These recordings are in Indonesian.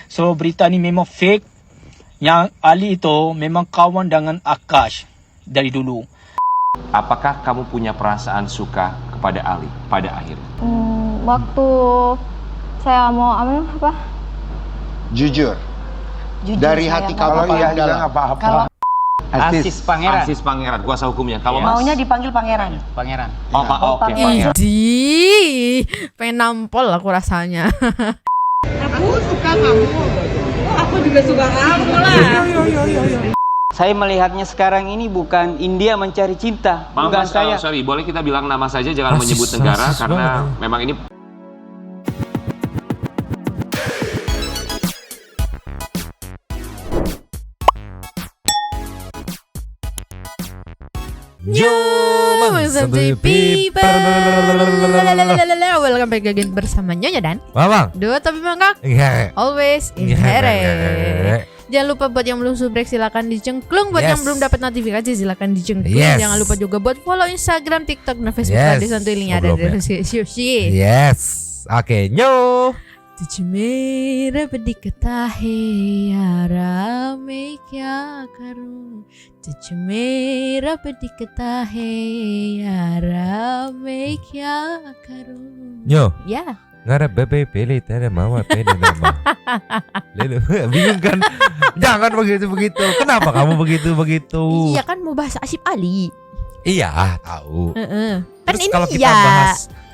So berita ni memang fake. Yang Ali itu memang kawan dengan Akash dari dulu. Apakah kamu punya perasaan suka kepada Ali pada akhirnya? Waktu saya mau apa? Jujur. Dari hati kamu paling dalam. Kalau Aziz Pangeran. Aziz Pangeran, kuasa hukumnya. Kalau Mas? maunya dipanggil pangeran. Pangeran. Oh, oke. Pangeran. Pengen nampol aku rasanya. Aku suka kamu. Aku juga suka kamu lah. Saya melihatnya sekarang ini bukan India mencari cinta, Maaf bukan Mas, saya. sorry, boleh kita bilang nama saja, jangan menyebut negara karena memang ini. Welcome back again bersama Nyonya dan Mamang. Dua tapi mangkak always inherit. Jangan lupa buat yang belum subscribe silakan dicengklung. Buat yang belum dapat notifikasi silakan dicengklung. Jangan lupa juga buat follow Instagram, TikTok, dan Facebook. Ada santuy linknya ada di deskripsi. Yes. Oke, nyo. तुझ मेरा दिखता है यारा मैं क्या करूं तुझ मेरा दिखता है यारा मैं क्या करूं. Nyo. Ya. Ngarep bebe pilih tanda mama pilih nama. Lalu bingung kan? Jangan begitu. Kenapa kamu begitu? Iya kan mau bahas Asyif Ali. Iya, tahu. Kan Terus ini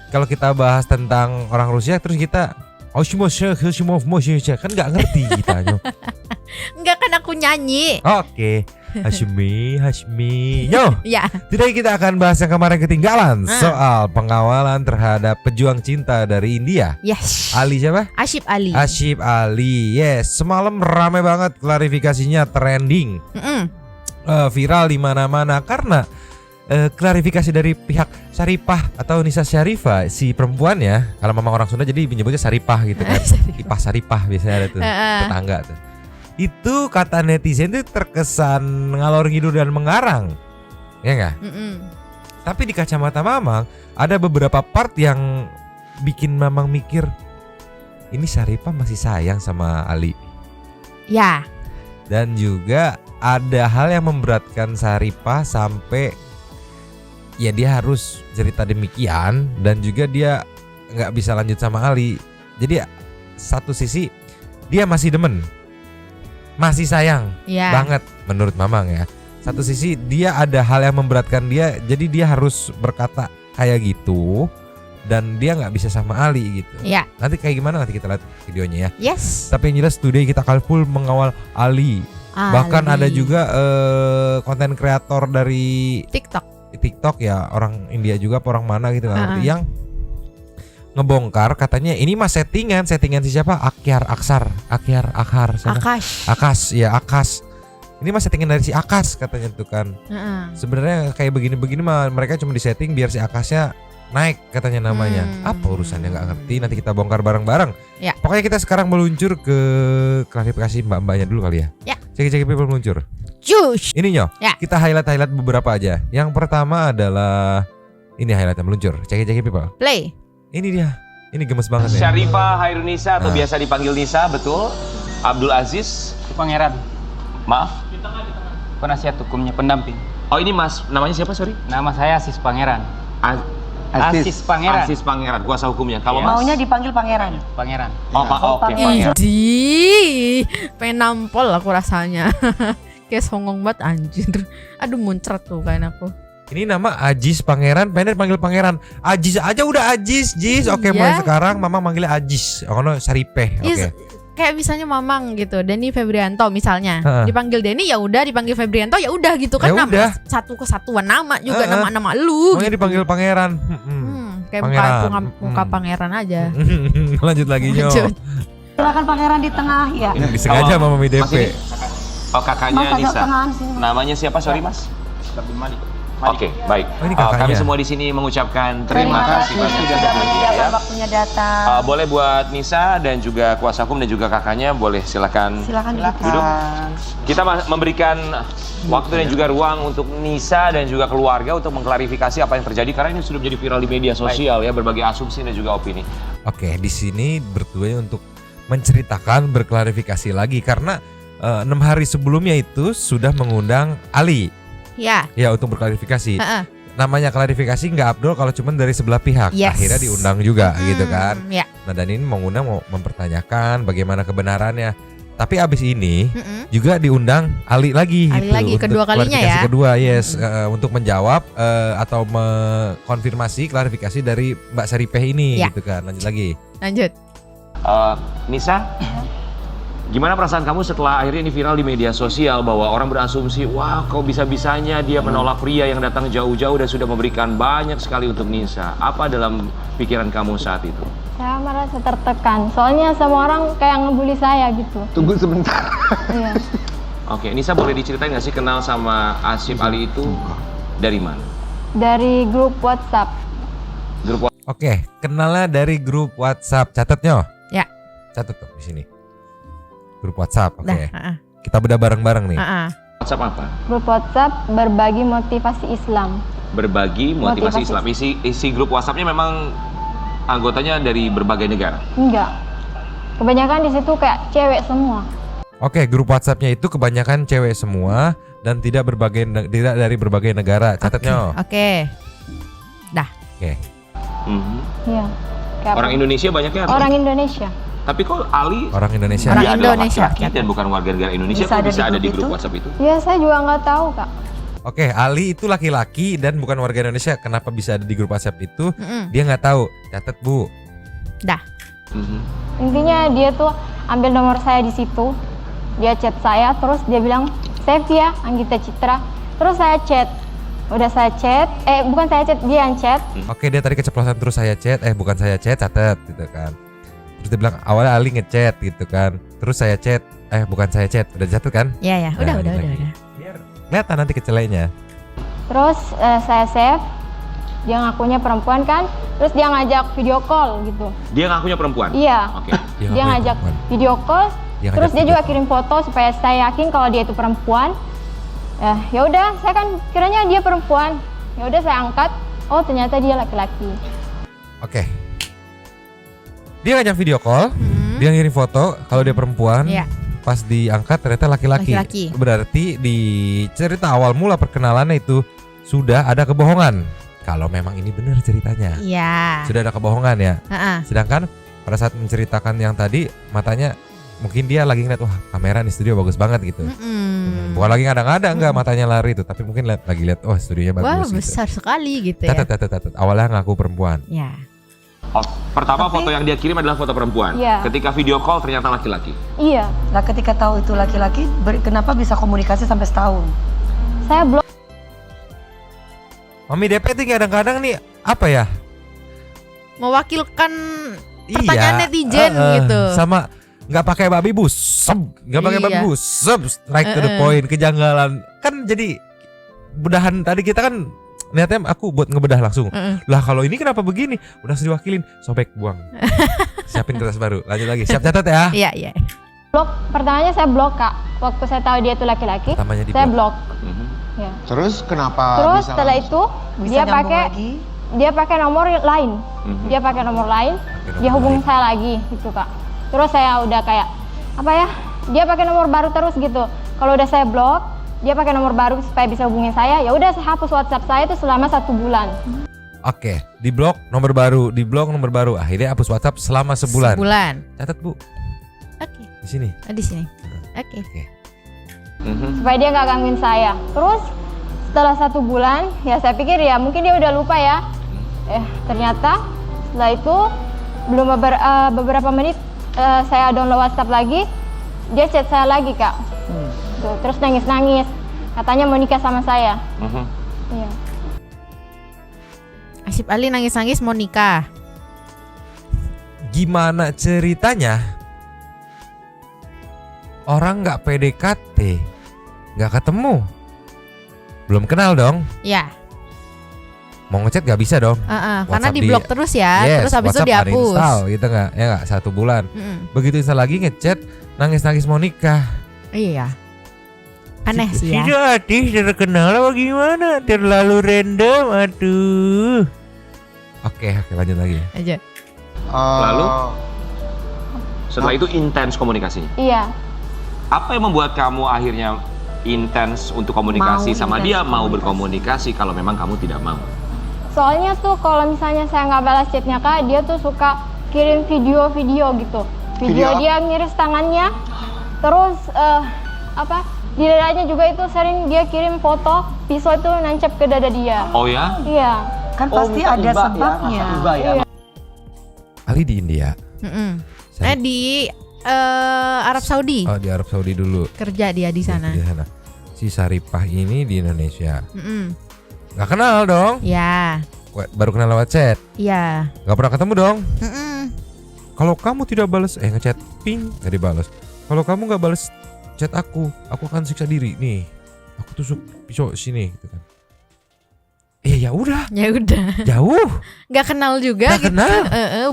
kalau kita bahas tentang orang Rusia terus kita kan nggak ngerti kita. Enggak kan aku nyanyi. Oke. Hashmi. Yo. Ya. Today kita akan bahas yang kemarin ketinggalan soal pengawalan terhadap pejuang cinta dari India. Yes. Ali siapa? Asyif Ali. Asyif Ali. Yes. Semalam rame banget klarifikasinya, trending, viral di mana-mana karena klarifikasi dari pihak Syarifah atau Nisa Syarifah, si perempuan ya. Kalau memang orang Sunda jadi menyebutnya Syarifah gitu kan. Ipah Syarifah biasanya ada tuh tetangga tuh. Itu kata netizen itu terkesan ngalor ngidul dan mengarang, ya nggak? Tapi di kacamata Mamang ada beberapa part yang bikin Mamang mikir, ini Syarifah masih sayang sama Ali. Ya. Dan juga ada hal yang memberatkan Syarifah sampai ya dia harus cerita demikian dan juga dia nggak bisa lanjut sama Ali. Jadi satu sisi dia masih demen, masih sayang banget menurut Mamang ya. Satu sisi dia ada hal yang memberatkan dia, jadi dia harus berkata kayak gitu dan dia nggak bisa sama Ali gitu. Ya. Nanti kayak gimana nanti kita lihat videonya ya. Yes. Tapi yang jelas today kita akan full mengawal Ali. Bahkan ada juga konten kreator dari TikTok ya, orang India juga apa orang mana gitu yang ngebongkar katanya ini mah settingan si siapa? Akash. Ini mah settingan dari si Akash katanya tuh kan. Sebenarnya kayak begini mah mereka cuma disetting biar si Akashnya naik katanya namanya. Apa urusannya nggak ngerti, nanti kita bongkar bareng-bareng. Ya. Pokoknya kita sekarang meluncur ke klarifikasi mbak-mbaknya dulu kali ya. Ya. Cek people meluncur. Cush. Ini kita highlight beberapa aja. Yang pertama adalah ini highlightnya meluncur. Cek people. Play. Ini dia. Ini gemes banget ya. Syarifah Hairunisa atau biasa dipanggil Nisa, betul. Abdul Aziz Pangeran. Maaf. Penasihat hukumnya, pendamping. Oh ini Mas, namanya siapa sorry? Nama saya Aziz Pangeran. Aziz Pangeran. Aziz Pangeran, kuasa hukumnya. Kalau Mas? Maunya dipanggil pangeran. Pangeran. Oke, Pangeran. Pengen nampol aku rasanya. Kayak songong banget anjir. Aduh muncrat tuh kain aku. Ini nama Aziz Pangeran, pengen panggil Pangeran. Aziz aja udah Aziz, Oke, mulai sekarang Mama manggilnya Aziz. Ono Saripeh. Oke. Kayak misalnya Mamang gitu, Denny Febrianto misalnya. Dipanggil Denny ya udah, dipanggil Febrianto ya udah gitu kan, ya nama satu kesatuan nama juga nama-nama lu. Maunya dipanggil Pangeran. Kayak Pangeran. muka pangeran aja. Lanjut lagi Nyo. Silakan pangeran di tengah ya. Disengaja Mama MDP. Oh kakaknya Nisa. Namanya siapa sorry Mas? Abdul Malik. Oke, baik. Kami semua di sini mengucapkan terima kasih banyak sudah menyediakan waktunya datang. boleh buat Nisa dan juga kuasa hukum dan juga kakaknya boleh silakan duduk. Kita memberikan waktu dan juga ruang untuk Nisa dan juga keluarga untuk mengklarifikasi apa yang terjadi karena ini sudah menjadi viral di media sosial ya, berbagai asumsi dan juga opini. Oke, di sini bertujuan untuk menceritakan, berklarifikasi lagi karena 6 hari sebelumnya itu sudah mengundang Ali Ya. ya untuk berklarifikasi. Heeh. Namanya klarifikasi nggak abdol kalau cuma dari sebelah pihak. Yes. Akhirnya diundang juga gitu kan. Ya. Nah dan ini mengundang mau mempertanyakan bagaimana kebenarannya. Tapi abis ini juga diundang Ali lagi Ali gitu, lagi, untuk kedua kalinya klarifikasi ya. kedua, yes, untuk menjawab atau mengkonfirmasi klarifikasi dari Mbak Saripeh ini Ya. gitu kan. Lanjut lagi. Lanjut. Nisa, gimana perasaan kamu setelah akhirnya ini viral di media sosial bahwa orang berasumsi, wah kok bisa-bisanya dia menolak pria yang datang jauh-jauh dan sudah memberikan banyak sekali untuk Nisa. Apa dalam pikiran kamu saat itu? Saya merasa tertekan, soalnya semua orang kayak ngebully saya gitu. Tunggu sebentar. Iya. Oke, Nisa boleh diceritain nggak sih kenal sama Asif Ali itu dari mana? Dari grup WhatsApp. Grup Oke, kenalnya dari grup WhatsApp. Catatnya. Ya. Catat tuh di sini. Grup WhatsApp. Oke. Dah. Kita bedah bareng-bareng nih. WhatsApp apa? Grup WhatsApp berbagi motivasi Islam. Berbagi motivasi Motivasi. Islam. Isi grup WhatsAppnya memang anggotanya dari berbagai negara. Enggak. Kebanyakan di situ kayak cewek semua. Oke, grup WhatsAppnya itu kebanyakan cewek semua dan tidak tidak dari berbagai negara. Catatnya. Oke. Dah. Oke. Iya. Kayak Orang Indonesia banyaknya atau? Orang Indonesia. Tapi kok Ali Orang Indonesia. Orang dia adalah Indonesia. laki-laki dan bukan warga negara Indonesia, Bisa kok ada bisa di ada di grup grup itu? WhatsApp itu? Ya saya juga nggak tahu kak. Oke, Ali itu laki-laki dan bukan warga Indonesia. Kenapa bisa ada di grup WhatsApp itu? Mm-mm. Dia nggak tahu. Catat Bu. Dah. Intinya dia tuh ambil nomor saya di situ. Dia chat saya, terus dia bilang save ya Anggita Citra. Terus saya chat. Udah saya chat, bukan saya chat, dia yang chat. Oke, dia tadi keceplosan terus saya chat. Bukan saya chat, catat gitu kan. Terus dia bilang awalnya Ali ngechat gitu kan. Terus saya chat, bukan saya chat. Udah catat kan? Ya. Nah, Udah. Biar kelihatan nanti kecelainya. Terus saya save. Dia ngakunya perempuan kan. Terus dia ngajak video call gitu. Dia ngakunya perempuan? Iya. Oke. Dia ngakunya ngajak perempuan. video call. Dia Terus ngajak dia video juga kirim foto supaya saya yakin kalau dia itu perempuan. Ya udah, saya kan kiranya dia perempuan. Ya udah saya angkat. Oh ternyata dia laki-laki. Oke. Dia ngajak video call. Dia ngirim foto kalau dia perempuan. Iya. Pas diangkat ternyata laki-laki. Laki-laki. Berarti di cerita awal mula perkenalannya itu sudah ada kebohongan. Kalau memang ini benar ceritanya. Iya. Sudah ada kebohongan ya. Heeh. Sedangkan pada saat menceritakan yang tadi matanya mungkin dia lagi ngeliat wah kamera di studio bagus banget gitu. Bukan lagi ngada-ngada enggak matanya lari itu, tapi mungkin lagi lihat oh studionya bagus. Wah, gitu. besar sekali gitu ya. Tatat. Awalnya ngaku perempuan. Ya. Oh, pertama foto yang dia kirim adalah foto perempuan. Iya. Ketika video call ternyata laki-laki. Iya. Nah ketika tahu itu laki-laki, kenapa bisa komunikasi sampai setahun? Saya blok. Mami DP ini kadang-kadang nih apa ya? Mewakilkan pertanyaan netizen gitu. Sama nggak pakai babi bus, nggak pakai babi Iya. bus, straight to the point, kejanggalan. Kan jadi bedahan tadi kita kan niatnya aku buat ngebedah langsung. Lah kalau ini kenapa begini? Udah sudah diwakilin, sobek buang. Siapin kertas baru. Lanjut lagi. Siap catat ya. Iya. Blok. Pertamanya saya blok kak. Waktu saya tahu dia itu laki-laki, Pertamanya di saya blok. blok. Ya. Terus kenapa Terus bisa setelah langsung? itu Bisa dia nyambung pakai lagi? dia pakai nomor lain. Dia pakai nomor lain. Dia hubungi saya lagi gitu kak. Terus saya udah kayak apa ya? Dia pakai nomor baru terus gitu. Kalau udah saya blok, dia pakai nomor baru supaya bisa hubungi saya. Ya udah saya hapus WhatsApp saya itu selama 1 bulan. Oke, di blok nomor baru, akhirnya hapus WhatsApp selama sebulan. Catat Bu. Oke. Di sini. Di sini. Oke. Supaya dia nggak gangguin saya. Terus setelah 1 bulan, ya saya pikir ya mungkin dia udah lupa ya. Ternyata setelah itu belum beberapa menit saya download WhatsApp lagi, dia chat saya lagi kak. Tuh, terus nangis-nangis, katanya mau nikah sama saya. Iya. Asif Ali nangis-nangis mau nikah. Gimana ceritanya? Orang nggak PDKT, nggak ketemu, belum kenal dong. Ya. Mau ngechat nggak bisa dong. Karena WhatsApp di blok terus ya. Yes, Terus habis itu WhatsApp dihapus. uninstall gitu nggak? Ya nggak 1 bulan. Begitu install lagi ngechat, nangis-nangis mau nikah. Iya. Aneh sih ya. Itu artis terkenal apa gimana? Terlalu random, aduh. Oke, lanjut lagi. Aja. Lalu? Setelah itu intens komunikasinya. Iya. Apa yang membuat kamu akhirnya intens untuk komunikasi sama dia, mau berkomunikasi kalau memang kamu tidak mau? Soalnya tuh kalau misalnya saya nggak balas chatnya Kak, dia tuh suka kirim video-video gitu. Video dia ngiris tangannya, terus di dadanya juga itu sering dia kirim foto pisau itu nancep ke dada dia. Oh ya? Iya. Kan pasti ada sebabnya. Iya. Ali di India. Di Arab Saudi. Oh, di Arab Saudi dulu. Kerja dia di sana. Di sana. Si Saripah ini di Indonesia. Nggak kenal dong. Ya. Baru kenal lewat chat. Iya. Nggak pernah ketemu dong. Kalau kamu tidak balas ngechat ping nggak dibalas. Kalau kamu nggak balas chat aku akan siksa diri nih. Aku tusuk pisau sini gitu kan. Ya udah. Ya udah. Jauh. Nggak kenal juga. Nggak gitu. kenal.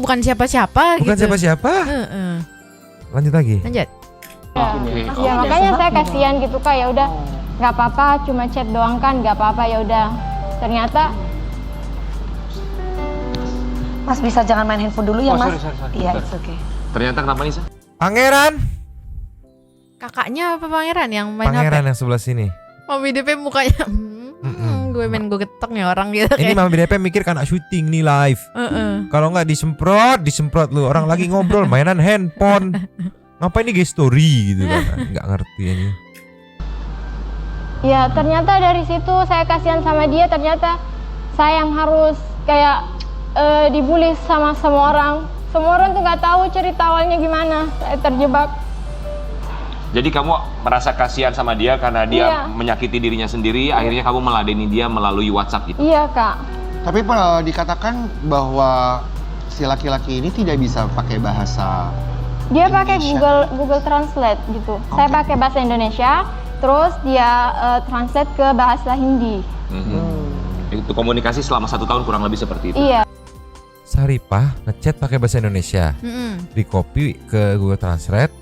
Bukan siapa-siapa. Bukan gitu. siapa-siapa. Lanjut lagi. Lanjut. Ya makanya saya kasihan gitu Kak, ya udah nggak apa-apa, cuma chat doang kan, nggak apa-apa, ya udah. Ternyata Mas bisa jangan main handphone dulu ya, Mas? Sorry. Iya, it's okay. Ternyata kenapa Nisa? Pangeran. Kakaknya apa pangeran yang main Pangeran HP? yang sebelah sini. Mami DP mukanya. Gue main gue getok nih orang gitu. Ini Mami DP mikir kan syuting nih live. Kalau nggak disemprot lu. Orang lagi ngobrol mainan handphone. Ngapain nih story gitu kan? Nggak ngerti ini. ya ternyata dari situ saya kasihan sama dia, ternyata saya yang harus kayak dibully sama semua orang. Semua orang tuh nggak tahu cerita awalnya gimana saya terjebak. Jadi kamu merasa kasihan sama dia karena dia menyakiti dirinya sendiri, akhirnya kamu meladeni dia melalui WhatsApp gitu? Iya Kak. Tapi dikatakan bahwa si laki-laki ini tidak bisa pakai bahasa Dia pakai Google Translate gitu. Saya pakai bahasa Indonesia, terus dia translate ke bahasa Hindi. Itu komunikasi selama 1 tahun kurang lebih seperti itu? Iya. Saripah ngechat pakai bahasa Indonesia, di copy ke Google Translate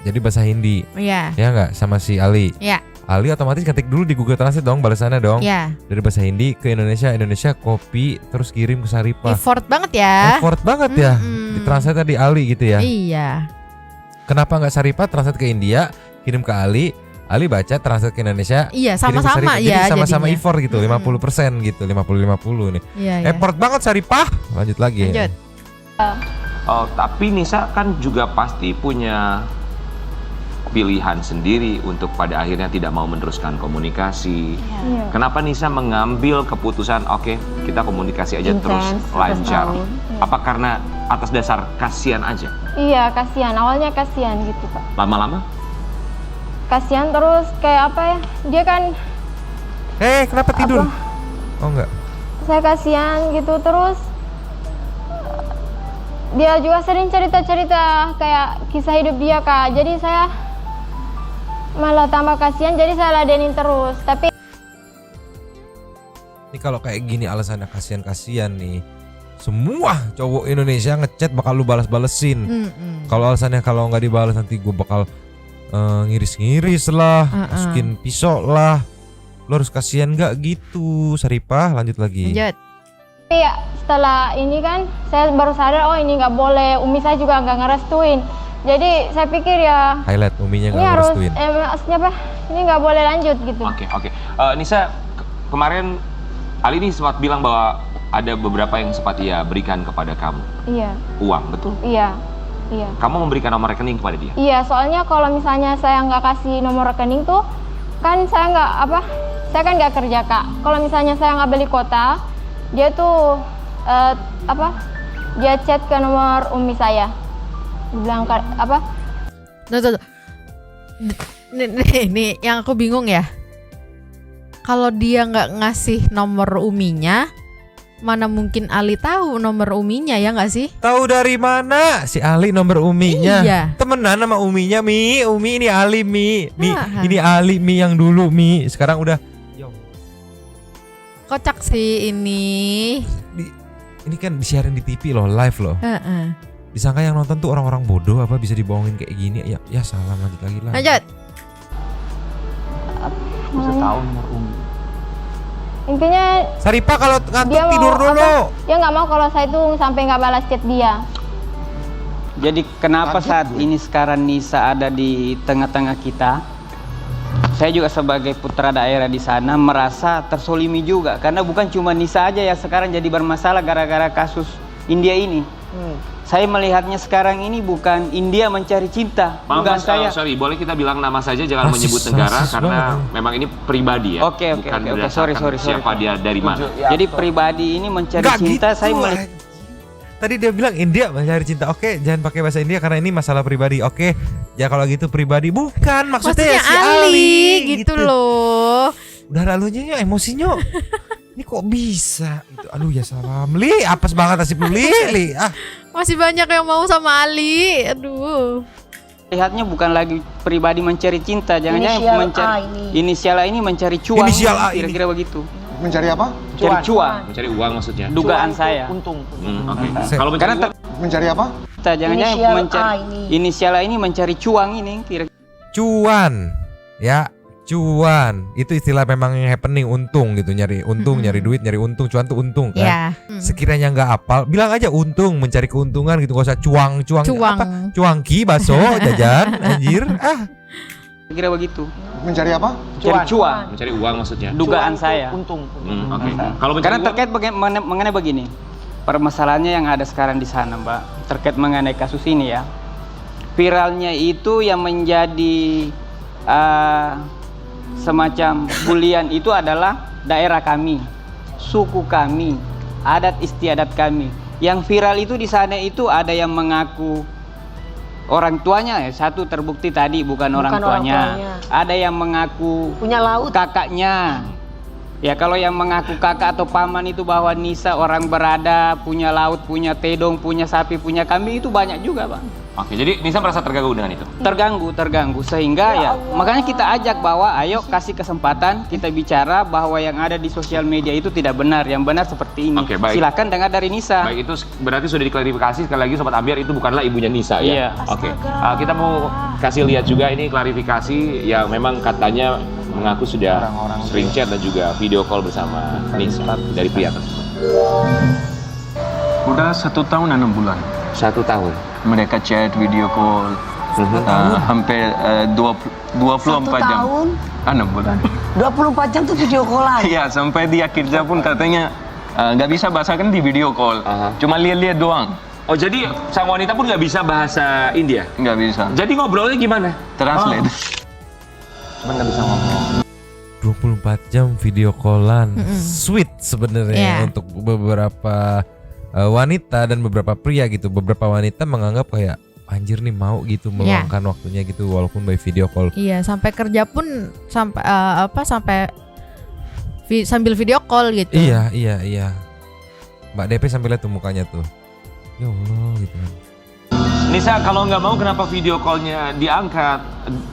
jadi bahasa Hindi. Iya. Ya nggak, sama si Ali. Iya. Ali otomatis ketik dulu di Google Translate dong, balasannya dong. Iya. Dari bahasa Hindi ke Indonesia, copy terus kirim ke Saripah. Effort banget ya. Effort banget ya. Di translate di Ali gitu ya. Iya. Kenapa nggak Saripah translate ke India, kirim ke Ali baca translate ke Indonesia. Iya, kirim ke sama-sama Saripah. ya. Jadi sama-sama jadinya. effort gitu, 50% gitu, 50-50 nih. Iya, Effort banget Saripah. Lanjut lagi. Lanjut. Oh, tapi Nisa kan juga pasti punya pilihan sendiri untuk pada akhirnya tidak mau meneruskan komunikasi. Iya. Kenapa Nisa mengambil keputusan oke, kita komunikasi aja terus lancar? Apa karena atas dasar kasihan aja? Iya, kasihan. Awalnya kasihan gitu Pak. Lama-lama? Kasihan terus kayak apa ya? Dia kan Kenapa tidur? Oh enggak. saya kasihan gitu, terus dia juga sering cerita-cerita kayak kisah hidup dia Kak. Jadi saya malah tambah kasihan, jadi saya ladenin terus. Tapi Ini kalau kayak gini alasannya kasihan nih, semua cowok Indonesia ngechat bakal lu balas-balesin. Kalau alasannya kalau nggak dibalas nanti gue bakal ngiris-ngiris lah, masukin pisau lah. Lu harus kasihan nggak gitu, Saripah? Lanjut lagi. Lanjut. ya, setelah ini kan saya baru sadar, oh ini nggak boleh. Umi saya juga nggak ngerestuin. Jadi saya pikir ya Highlight uminya ini nggak harus ngerestuin. maksudnya apa? Ini nggak boleh lanjut gitu. Oke. Nisa, kemarin Ali ini sempat bilang bahwa ada beberapa yang sempat ia berikan kepada kamu. Iya. Uang, betul? Iya. Kamu memberikan nomor rekening kepada dia? Iya, soalnya kalau misalnya saya nggak kasih nomor rekening tuh, kan saya saya kan nggak kerja Kak. Kalau misalnya saya nggak beli kuota, dia tuh dia chat ke nomor umi saya, bilang Tuh. Nih, yang aku bingung ya. Kalau dia nggak ngasih nomor uminya, mana mungkin Ali tahu nomor uminya, ya nggak sih? Tahu dari mana si Ali nomor uminya? Iya. Temenan sama uminya, Umi ini Ali, ini Ali yang dulu, sekarang udah. Kocak sih ini. Ini kan disiarin di TV loh, live loh. Disangka yang nonton tuh orang-orang bodoh apa bisa dibohongin kayak gini? Ya salah, lanjut lagi lah. Lanjut. Bisa tahu nomor umi. intinya Saripah kalau ngantuk dia tidur mau dulu. dia nggak mau kalau saya tuh sampai nggak balas chat dia. Jadi kenapa Kaget saat gue. ini sekarang Nisa ada di tengah-tengah kita? Saya juga sebagai putra daerah di sana merasa tersolimi juga. Karena bukan cuma Nisa aja yang sekarang jadi bermasalah gara-gara kasus India ini. Saya melihatnya sekarang ini bukan India mencari cinta. Maaf Bukan Mas, saya. sorry, boleh kita bilang nama saja, jangan Rasis, menyebut negara rasis karena banget. memang ini pribadi ya. Oke, bukan sorry, berdasarkan siapa dia dari mana. Jadi pribadi ini mencari Nggak cinta. gitu, Saya melihat anjing. Tadi dia bilang India mencari cinta. Oke, jangan pakai bahasa India karena ini masalah pribadi. Oke, ya kalau gitu pribadi bukan maksudnya, Maksudnya si Ali gitu loh. Udah lalunya ya emosinya. Ini kok bisa? Gitu. Aduh ya salam. Li, apes banget nasib lu Li. Ah, Masih banyak yang mau sama Ali. Aduh. lihatnya bukan lagi pribadi mencari cinta. Jangan-jangan Inisial mencari A ini. inisial A ini mencari cuan. Inisial A ini. Kira-kira begitu. Mencari apa? Mencari cuan. Mencari uang maksudnya. Dugaan saya. Untung. Oke. Se- Kalau mencari Karena uang, Mencari apa? jangan-jangan Inisial A mencari ini. inisial A ini mencari cuan ini. Kira-kira cuan. Ya, cuan. Itu istilah memang yang happening, untung gitu, nyari untung, nyari duit, nyari untung, cuan tuh untung kan. Ya. Sekiranya nggak apal, bilang aja untung, mencari keuntungan gitu, gak usah cuang. Cuang. Apa? Cuangki, baso, jajan, anjir. Ah, kira begitu. Mencari apa? Mencari cuan. mencari uang maksudnya. Dugaan saya. Untung. Oke. Kalau mencari Karena uang, terkait mengenai begini, permasalahannya yang ada sekarang di sana, Mbak, terkait mengenai kasus ini ya. Viralnya itu yang menjadi semacam bulian itu adalah daerah kami, suku kami, adat istiadat kami. Yang viral itu di sana itu ada yang mengaku orang tuanya, satu terbukti tadi bukan orang tuanya. Ada yang mengaku Punya laut. kakaknya. Ya kalau yang mengaku kakak atau paman itu bahwa Nisa orang berada, punya laut, punya tedong, punya sapi, punya kambing itu banyak juga, Bang. Oke, jadi Nisa merasa terganggu dengan itu. Terganggu sehingga ya makanya kita ajak bahwa ayo kasih kesempatan kita bicara bahwa yang ada di sosial media itu tidak benar, yang benar seperti ini. Oke, baik. Silakan dengar dari Nisa. Baik, itu berarti sudah diklarifikasi sekali lagi Sobat Ambiar itu bukanlah ibunya Nisa ya. Iya. Oke. Kita mau kasih lihat juga ini klarifikasi yang memang katanya mengaku sudah Orang-orang sering chat dan juga video call bersama Nisa dari pria tersebut. Udah 1 tahun 6 bulan. 1 tahun. Mereka chat, video call, hampir 24 jam. Tahun. 6 bulan. 24 jam tuh video callan. Iya, sampai dia kerja pun katanya nggak bisa bahasa kan di video call. Cuma lihat-lihat doang. Oh, jadi sang wanita pun nggak bisa bahasa India? Nggak bisa. Jadi ngobrolnya gimana? Translate. Cuma nggak bisa ngomong. 24 jam video callan. Sweet sebenarnya Yeah. untuk beberapa wanita dan beberapa pria gitu. Beberapa wanita menganggap kayak anjir nih mau gitu meluangkan waktunya gitu walaupun by video call. Iya, sampai kerja pun sampai sambil video call gitu. Iya. Mbak DP sampai lihat tuh mukanya tuh. Ya Allah gitu kan. Nisa, kalau nggak mau kenapa video call-nya diangkat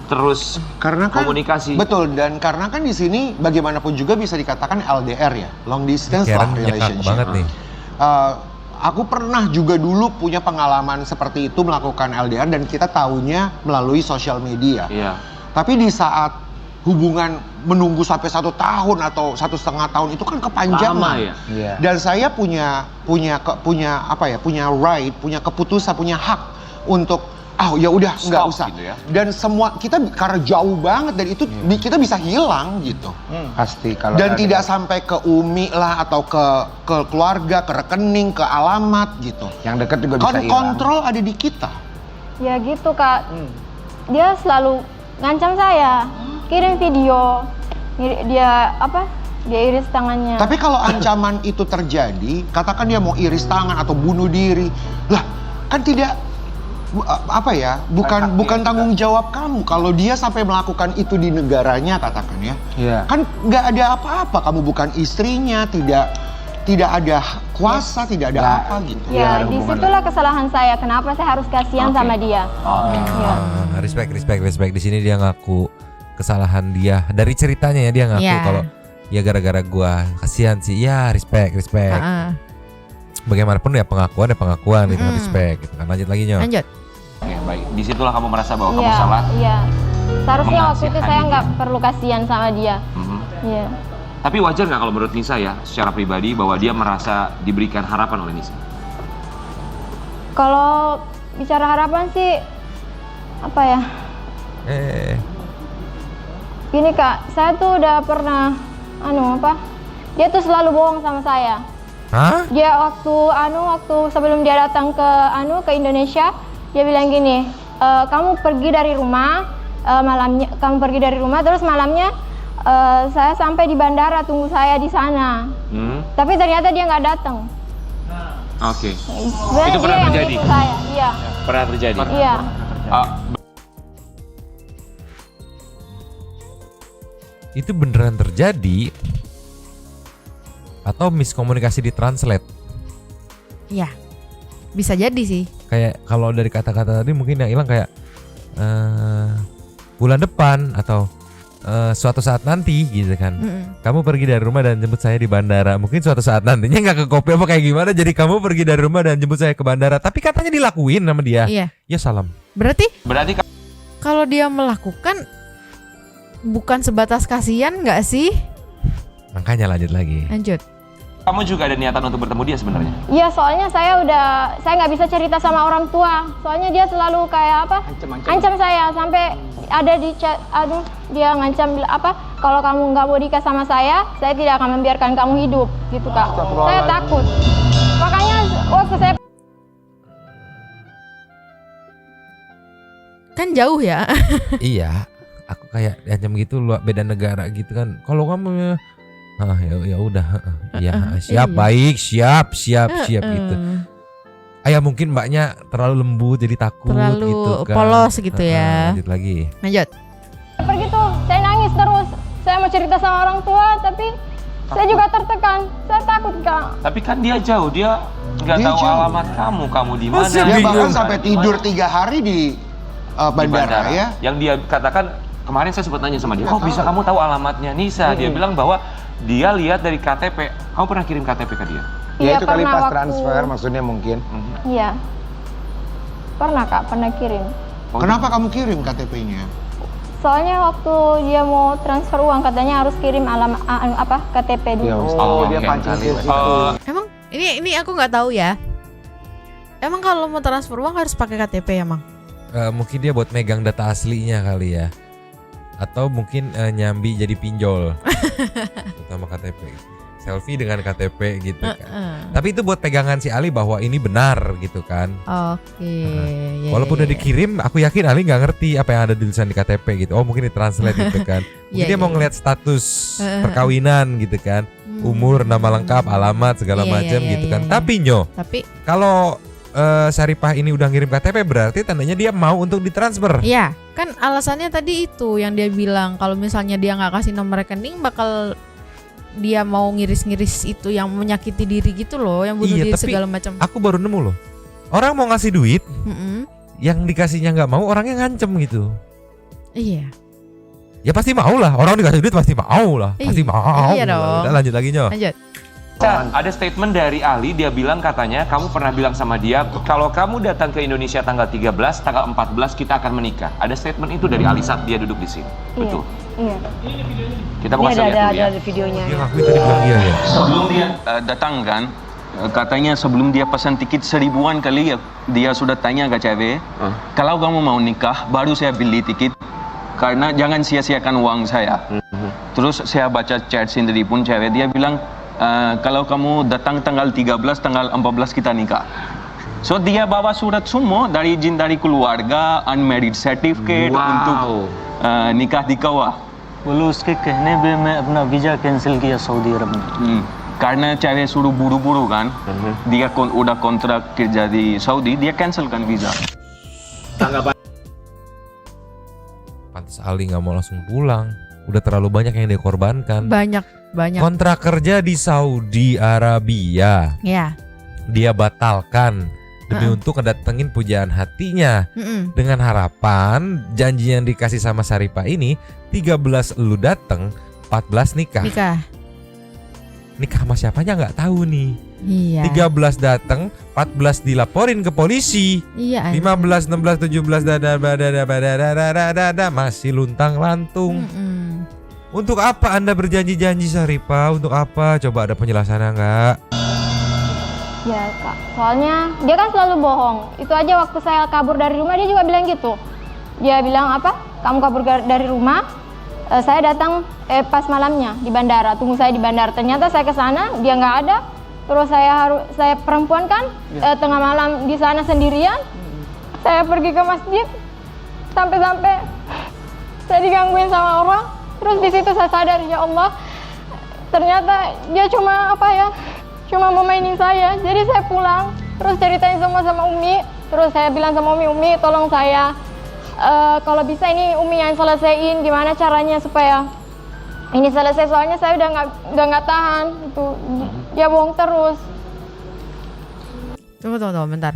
terus Karena kan komunikasi? betul, dan karena kan di sini bagaimanapun juga bisa dikatakan LDR ya, long distance Karen lah nyekak relationship. banget nih. Aku pernah juga dulu punya pengalaman seperti itu melakukan LDR dan kita tahunya melalui sosial media. Iya. Tapi di saat hubungan menunggu sampai 1 tahun atau 1,5 tahun itu kan kepanjangan. Lama ya? Iya. Dan saya punya right, punya keputusan, punya hak untuk ya udah nggak Stop usah. gitu ya. Dan semua kita karena jauh banget dan itu kita bisa hilang gitu. Pasti kalau Dan ada- tidak sampai ke Umi lah atau ke keluarga, ke rekening, ke alamat gitu. yang dekat juga bisa hilang. Kontrol ada di kita. Ya gitu Kak. Dia selalu ngancam saya, kirim video. Dia iris tangannya. Tapi kalau ancaman itu terjadi, katakan dia mau iris tangan atau bunuh diri, lah kan tidak bukan tanggung jawab kamu kalau dia sampai melakukan itu di negaranya, katakan ya. Iya. Kan nggak ada apa-apa, kamu bukan istrinya, tidak ada kuasa, tidak ada apa gitu. Ya, disitulah kesalahan saya. Kenapa saya harus kasihan sama dia? Ya. Respect. Di sini dia ngaku kesalahan dia. Dari ceritanya ya dia ngaku Iya. kalau ya gara-gara gua kasihan sih. Ya respect. Bagaimanapun ya pengakuan gitu, respect gitu kan. Lanjut lagi Nyo. Lanjut. Oke, baik. Disitulah kamu merasa bahwa kamu Iya, salah. iya. Seharusnya waktu itu Mengasihani saya dia. nggak perlu kasihan sama dia. Iya. Tapi wajar nggak kalau menurut Nisa ya, secara pribadi bahwa dia merasa diberikan harapan oleh Nisa? Kalau bicara harapan sih apa ya? Gini Kak, saya tuh udah pernah dia tuh selalu bohong sama saya. Hah? Dia waktu sebelum dia datang ke Indonesia, dia bilang gini, kamu pergi dari rumah, terus malamnya saya sampai di bandara, tunggu saya di sana. Tapi ternyata dia nggak datang. Oke. Sebenarnya Itu pernah dia yang terjadi? nipu saya, iya. Pernah terjadi? Iya. Itu beneran terjadi atau miskomunikasi di translate? Iya. Bisa jadi sih. Kayak kalau dari kata-kata tadi mungkin yang hilang kayak bulan depan atau suatu saat nanti gitu kan. Kamu pergi dari rumah dan jemput saya di bandara. Mungkin suatu saat nantinya nggak ke-copy apa kayak gimana. Jadi kamu pergi dari rumah dan jemput saya ke bandara. Tapi katanya dilakuin sama dia. Iya. Ya salam. Berarti Kalau dia melakukan bukan sebatas kasihan nggak sih? Makanya lanjut lagi. Lanjut. Kamu juga ada niatan untuk bertemu dia sebenarnya? Iya, soalnya saya nggak bisa cerita sama orang tua. Soalnya dia selalu kayak apa? Ancam saya sampai ada di chat, dia ngancam kalau kamu nggak mau nikah sama saya tidak akan membiarkan kamu hidup, gitu Kak. Saya takut. Makanya waktu saya kan jauh ya. Iya, aku kayak diancam gitu, beda negara gitu kan. Kalau kamu ya udah, ya siap, baik, siap gitu. Ayah mungkin mbaknya terlalu lembut jadi takut terlalu gitu kan. Polos gitu ya. Lanjut lagi. Lanjut. pergi tuh, saya nangis terus. Saya mau cerita sama orang tua, tapi saya juga tertekan. Saya takut Kak. Tapi kan dia jauh, dia nggak tahu alamat kamu di mana. Dia bahkan sampai tidur 3 hari di bandara ya. Yang dia katakan kemarin saya sempat nanya sama dia, bisa kamu tahu alamatnya Nisa? Dia bilang bahwa dia lihat dari KTP. Kamu pernah kirim KTP ke dia? Ya itu kali pernah pas waktu- transfer maksudnya mungkin. Iya. Pernah Kak, pernah kirim. Kenapa kamu kirim KTP-nya? Soalnya waktu dia mau transfer uang katanya harus kirim alamat KTP dulu. Dia pancing ke situ. Emang ini aku nggak tahu ya. Emang kalau mau transfer uang harus pakai KTP ya, Mang? Mungkin dia buat megang data aslinya kali ya. Atau mungkin nyambi jadi pinjol. Utama KTP. Selfie dengan KTP gitu kan. Tapi itu buat pegangan si Ali bahwa ini benar gitu kan. Oke. Ya, Walaupun udah dikirim, aku yakin Ali nggak ngerti apa yang ada di tulisan di KTP gitu. Oh mungkin ditranslate gitu kan. Mungkin dia mau ngeliat status perkawinan gitu kan. Umur, nama lengkap, alamat segala macam gitu kan. Tapi kalau Syarifah ini udah ngirim KTP berarti tandanya dia mau untuk ditransfer. Iya, kan alasannya tadi itu yang dia bilang kalau misalnya dia nggak kasih nomor rekening bakal dia mau ngiris-ngiris itu yang menyakiti diri gitu loh, yang bunuh diri segala macam. Aku baru nemu loh. Orang mau ngasih duit, yang dikasihnya nggak mau, orangnya ngancem gitu. Iya. Ya pasti mau lah, orang dikasih duit pasti mau lah, pasti mau. Iya dong. Udah lanjut lagi Nyo. Lanjut. Ada statement dari Ali, dia bilang katanya kamu pernah bilang sama dia kalau kamu datang ke Indonesia tanggal 13, tanggal 14 kita akan menikah. Ada statement itu dari Ali saat dia duduk di sini. Betul. Iya. Kita mau kasih lihat dulu ya. Ada videonya. Dia ngakuin tadi bilang iya ya. Sebelum dia datang kan, katanya sebelum dia pesan tiket 1000-an kali dia sudah tanya ke cewek, kalau kamu mau nikah baru saya beli tiket karena jangan sia-siakan uang saya. Terus saya baca chat sendiri pun cewek dia bilang kalau kamu datang tanggal 13, tanggal 14 kita nikah. So dia bawa surat semua dari izin dari keluarga, unmarried certificate untuk nikah di Goa. बोलो उसके कहने पे मैं अपना visa cancel किया सऊदी अरब में. Karena cewek suruh buru-buru kan, dia udah kontrak kerja di Saudi, dia cancelkan visa. Pantes Ali nggak mau langsung pulang. Udah terlalu banyak yang dia korbankan. Banyak. Kontrak kerja di Saudi Arabia. Ya. Dia batalkan demi untuk ngedatengin pujaan hatinya. Dengan harapan janji yang dikasih sama Syarifah ini 13 lu dateng, 14 nikah. Nikah sama siapanya nggak tahu nih. Iya. 13 dateng, 14 dilaporin ke polisi. Iya. 15, 16, 17 masih luntang lantung. Untuk apa Anda berjanji-janji Syarifah? Untuk apa? Coba ada penjelasannya nggak? Ya Kak, soalnya dia kan selalu bohong. Itu aja waktu saya kabur dari rumah dia juga bilang gitu. Dia bilang apa? Kamu kabur dari rumah, saya datang pas malamnya di bandara, tunggu saya di bandara. Ternyata saya ke sana, dia nggak ada. Terus saya perempuan kan, tengah malam di sana sendirian. Saya pergi ke masjid, sampai-sampai saya digangguin sama orang. Terus di situ saya sadar, ya Allah, ternyata dia cuma cuma mau mainin saya. Jadi saya pulang, terus ceritain semua sama Umi. Terus saya bilang sama Umi, tolong saya, kalau bisa ini Umi yang selesaiin, gimana caranya supaya ini selesai, soalnya saya udah nggak tahan. Itu dia bohong terus. Tunggu bentar.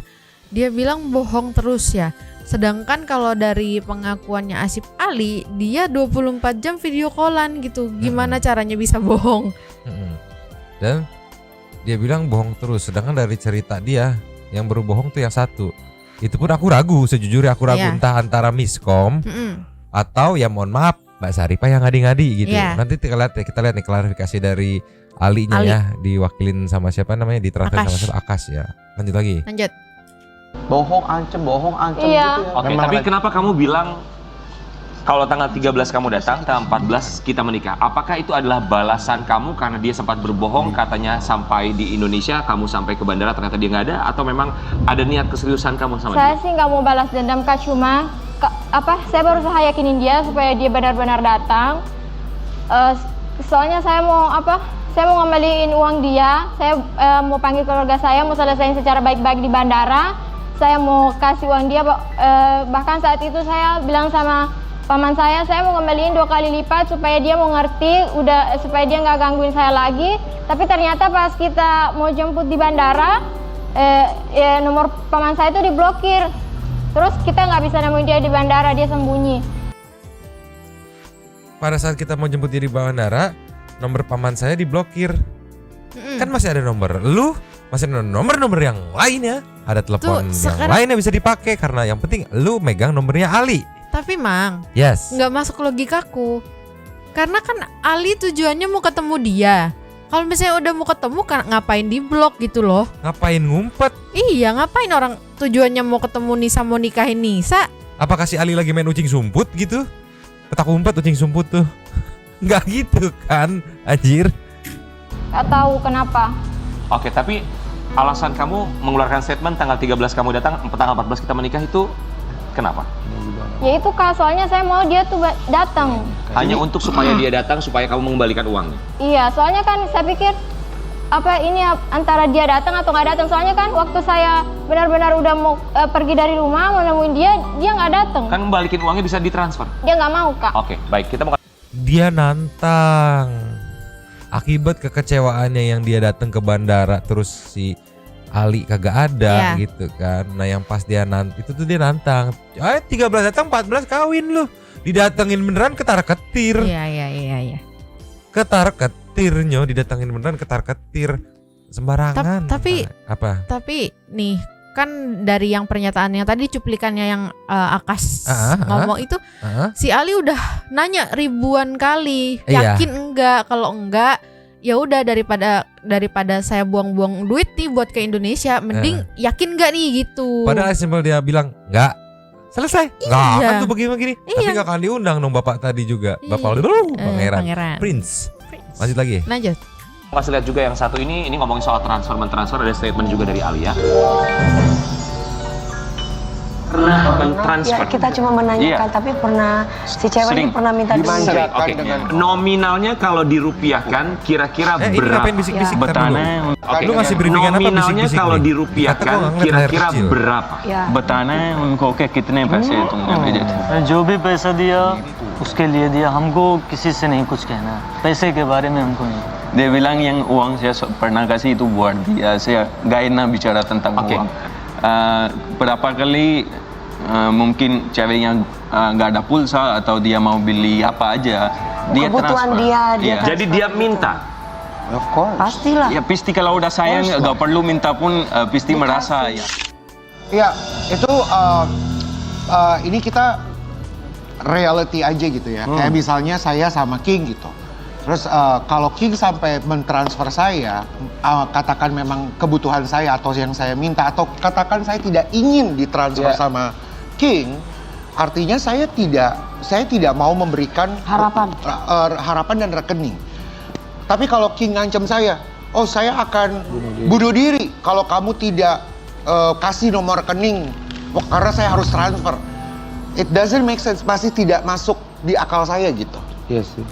Dia bilang bohong terus ya. Sedangkan kalau dari pengakuannya Asif Ali, dia 24 jam video callan gitu. Gimana caranya bisa bohong? Dan dia bilang bohong terus. Sedangkan dari cerita dia, yang baru bohong tuh yang satu. Itu pun aku ragu, sejujurnya aku ragu. Entah antara miskom atau ya mohon maaf Mbak Saripah yang ngadi-ngadi gitu. Nanti kita lihat nih klarifikasi dari Alinya ya, diwakilin sama siapa namanya, ditransfer sama siapa, Akas ya. Lanjut lagi. Lanjut. Bohong ancam gitu ya. Oke, tapi kenapa kamu bilang kalau tanggal 13 kamu datang, tanggal 14 kita menikah? Apakah itu adalah balasan kamu karena dia sempat berbohong katanya sampai di Indonesia, kamu sampai ke bandara ternyata dia nggak ada, atau memang ada niat keseriusan kamu sama Saya dia? sih nggak mau balas dendam Kak, cuma saya baru saya yakinin dia supaya dia benar-benar datang. Soalnya saya mau ngembaliin uang dia, saya mau panggil keluarga saya, mau selesaiin secara baik-baik di bandara. Saya mau kasih uang dia, bahkan saat itu saya bilang sama paman saya mau ngembaliin 2 kali lipat supaya dia mau ngerti, supaya dia nggak gangguin saya lagi. Tapi ternyata pas kita mau jemput di bandara, nomor paman saya itu diblokir. Terus kita nggak bisa nemuin dia di bandara, dia sembunyi. Pada saat kita mau jemput dia di bandara, nomor paman saya diblokir. Kan masih ada nomor lu, masih ada nomor-nomor yang lainnya, ada telepon yang lainnya bisa dipakai, karena yang penting lu megang nomornya Ali. Tapi Mang, nggak masuk logikaku. Karena kan Ali tujuannya mau ketemu dia. Kalau misalnya udah mau ketemu, kan ngapain di blok gitu loh? Ngapain ngumpet? Iya, ngapain orang tujuannya mau ketemu Nisa, mau nikahin Nisa? Apakah si Ali lagi main ucing sumput gitu? Petak umpet ucing sumput tuh. Nggak gitu kan, anjir. Gak tahu kenapa. Oke, tapi alasan kamu mengeluarkan statement tanggal 13 kamu datang, tanggal 14 kita menikah itu kenapa? Ya itu Kak, soalnya saya mau dia tuh datang. Hanya untuk supaya dia datang, supaya kamu mengembalikan uangnya? Iya, soalnya kan saya pikir ini antara dia datang atau nggak datang. Soalnya kan waktu saya benar-benar udah mau pergi dari rumah mau nemuin dia nggak datang. Kan membalikin uangnya bisa ditransfer? Dia nggak mau Kak. Oke, baik, kita mau. Dia nantang. Akibat kekecewaannya yang dia datang ke bandara, terus si Ali kagak ada gitu kan. Nah yang pas dia itu tuh dia nantang. 13 datang 14 kawin lu. Didatengin beneran ketar-ketir. Iya. Ketar-ketirnya didatengin beneran ketar-ketir. Sembarangan. Tapi nih kan dari yang pernyataannya tadi, cuplikannya yang Akas ngomong itu, si Ali udah nanya ribuan kali, yakin enggak? Kalau enggak, ya udah daripada saya buang-buang duit nih buat ke Indonesia, mending yakin enggak nih gitu. Padahal simpel dia bilang enggak, selesai. Enggak kan tuh begini-begini. Tapi enggak akan diundang dong bapak tadi juga. Bapak Pangeran Prince. Lanjut lagi. Lanjut. Masih lihat juga yang satu ini ngomongin soal transfer, ada statement juga dari Ali ya. Pernah transfer. Ya, kita cuma menanyakan, tapi pernah si cewek ini pernah minta Oke. Nominalnya kalau dirupiahkan kira-kira berapa? बताना Lu ngasih briefingan apa? Nominalnya kalau dirupiahkan kira-kira berapa? बताना है उनको कि कितने पैसे तुमने भेजे थे। जो भी पैसा दिया उसके लिए दिया, हमको किसी से नहीं कुछ कहना, पैसे के बारे में हमको नहीं. Dia bilang yang uang saya pernah kasih itu buat dia, saya gak enak bicara tentang uang. Berapa kali mungkin ceweknya gak ada pulsa atau dia mau beli apa aja, dia kebutuhan transfer. dia Jadi dia minta. Of course. Pastilah. Ya pasti kalau udah sayang gak perlu minta pun pasti merasa ya. Ya itu ini kita reality aja gitu ya. Kayak misalnya saya sama King gitu. Terus kalau King sampai mentransfer saya, katakan memang kebutuhan saya atau yang saya minta, atau katakan saya tidak ingin ditransfer sama King, artinya saya tidak mau memberikan harapan dan rekening. Tapi kalau King ngancam saya, oh saya akan bunuh diri kalau kamu tidak kasih nomor rekening, karena saya harus transfer. It doesn't make sense, masih tidak masuk di akal saya gitu. Iya sih.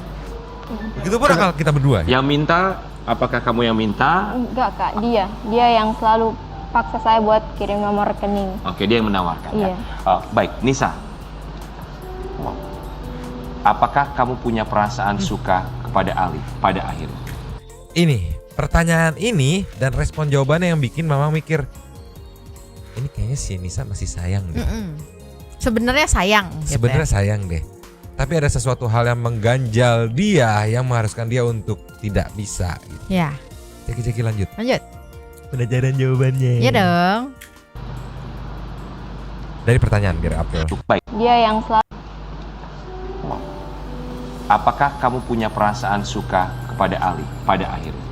Begitu pun akal kita berdua. Yang minta, apakah kamu yang minta? Enggak Kak, dia yang selalu paksa saya buat kirim nomor rekening. Oke, dia yang menawarkan. Iya. Baik, Nisa. Apakah kamu punya perasaan suka kepada Ali pada akhirnya? Ini pertanyaan ini dan respon jawabannya yang bikin Mama mikir, ini kayaknya si Nisa masih sayang deh. Sebenarnya sayang. Sebenarnya sayang deh. Tapi ada sesuatu hal yang mengganjal dia, yang mengharuskan dia untuk tidak bisa. Gitu. Ya. Ceki lanjut. Lanjut. Penajaran jawabannya. Iya dong. Dari pertanyaan biar April. Baik. Dia yang selalu. Apakah kamu punya perasaan suka kepada Ali pada akhirnya?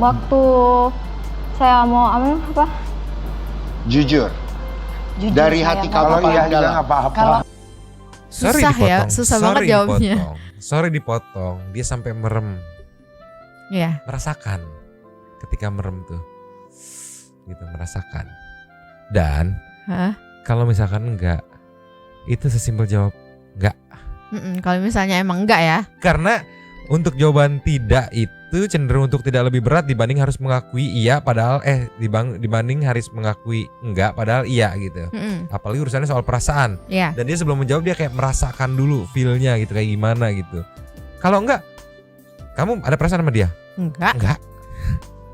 Waktu saya mau apa? Jujur. Dari hati kamu paling dalam. Susah ya, susah banget jawabnya. Sorry dipotong, dia sampai merem. Iya. Merasakan ketika merem tuh, gitu merasakan. Dan kalau misalkan enggak, itu sesimpel jawab enggak. Kalau misalnya emang enggak ya. Karena untuk jawaban tidak itu cenderung untuk tidak lebih berat dibanding harus mengakui iya padahal dibanding harus mengakui enggak padahal iya gitu. Apalagi urusannya soal perasaan. Yeah. Dan dia sebelum menjawab dia kayak merasakan dulu feel-nya gitu kayak gimana gitu. Kalau enggak, kamu ada perasaan sama dia? Enggak.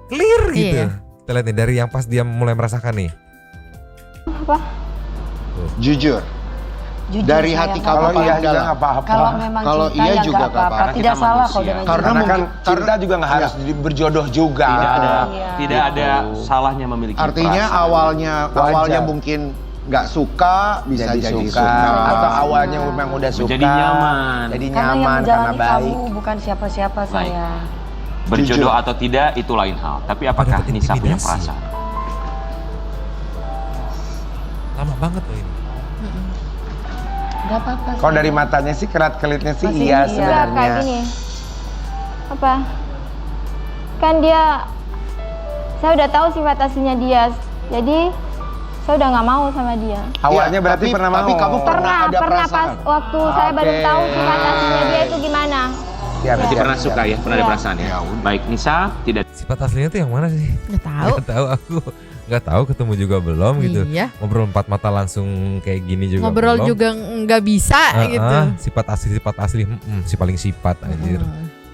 Clear gitu. Iya. Kita lihat nih dari yang pas dia mulai merasakan nih. Apa? Jujur. Dari hati kamu paling dalam. Kalau memang kalau cinta iya ya juga nggak apa-apa. Tidak salah kalau dengan Karena kan cinta juga nggak harus berjodoh juga. Tidak ada salahnya memiliki artinya perasaan. awalnya mungkin nggak suka, bisa jadi suka. Atau awalnya memang udah suka. Jadi nyaman. Jadi karena yang nyaman, karena menjalani baik. kamu bukan siapa-siapa saya. Berjodoh atau tidak itu lain hal. Tapi apakah Nisa punya perasaan? Lama banget loh ini. Gak apa-apa. Kalau dari matanya sih kelit-kelitnya sih Masih iya iya. sebenarnya. Kayak gini. Apa? Kan dia, saya udah tahu sifat aslinya dia. Jadi saya udah nggak mau sama dia. Awalnya berarti pernah mau. Tapi kamu pernah ada pas perasaan. waktu saya baru tahu sifat aslinya dia itu gimana. Ya, Berarti pernah suka ya, pernah ada perasaan ya. Baik, Nisa tidak. Sifat aslinya tuh yang mana sih? Nggak tahu. Nggak tahu aku. Nggak tahu, ketemu juga belum gitu. Iya. Ngobrol empat mata langsung kayak gini juga Ngobrol belum. juga nggak bisa gitu. Sifat asli si paling sifat anjir.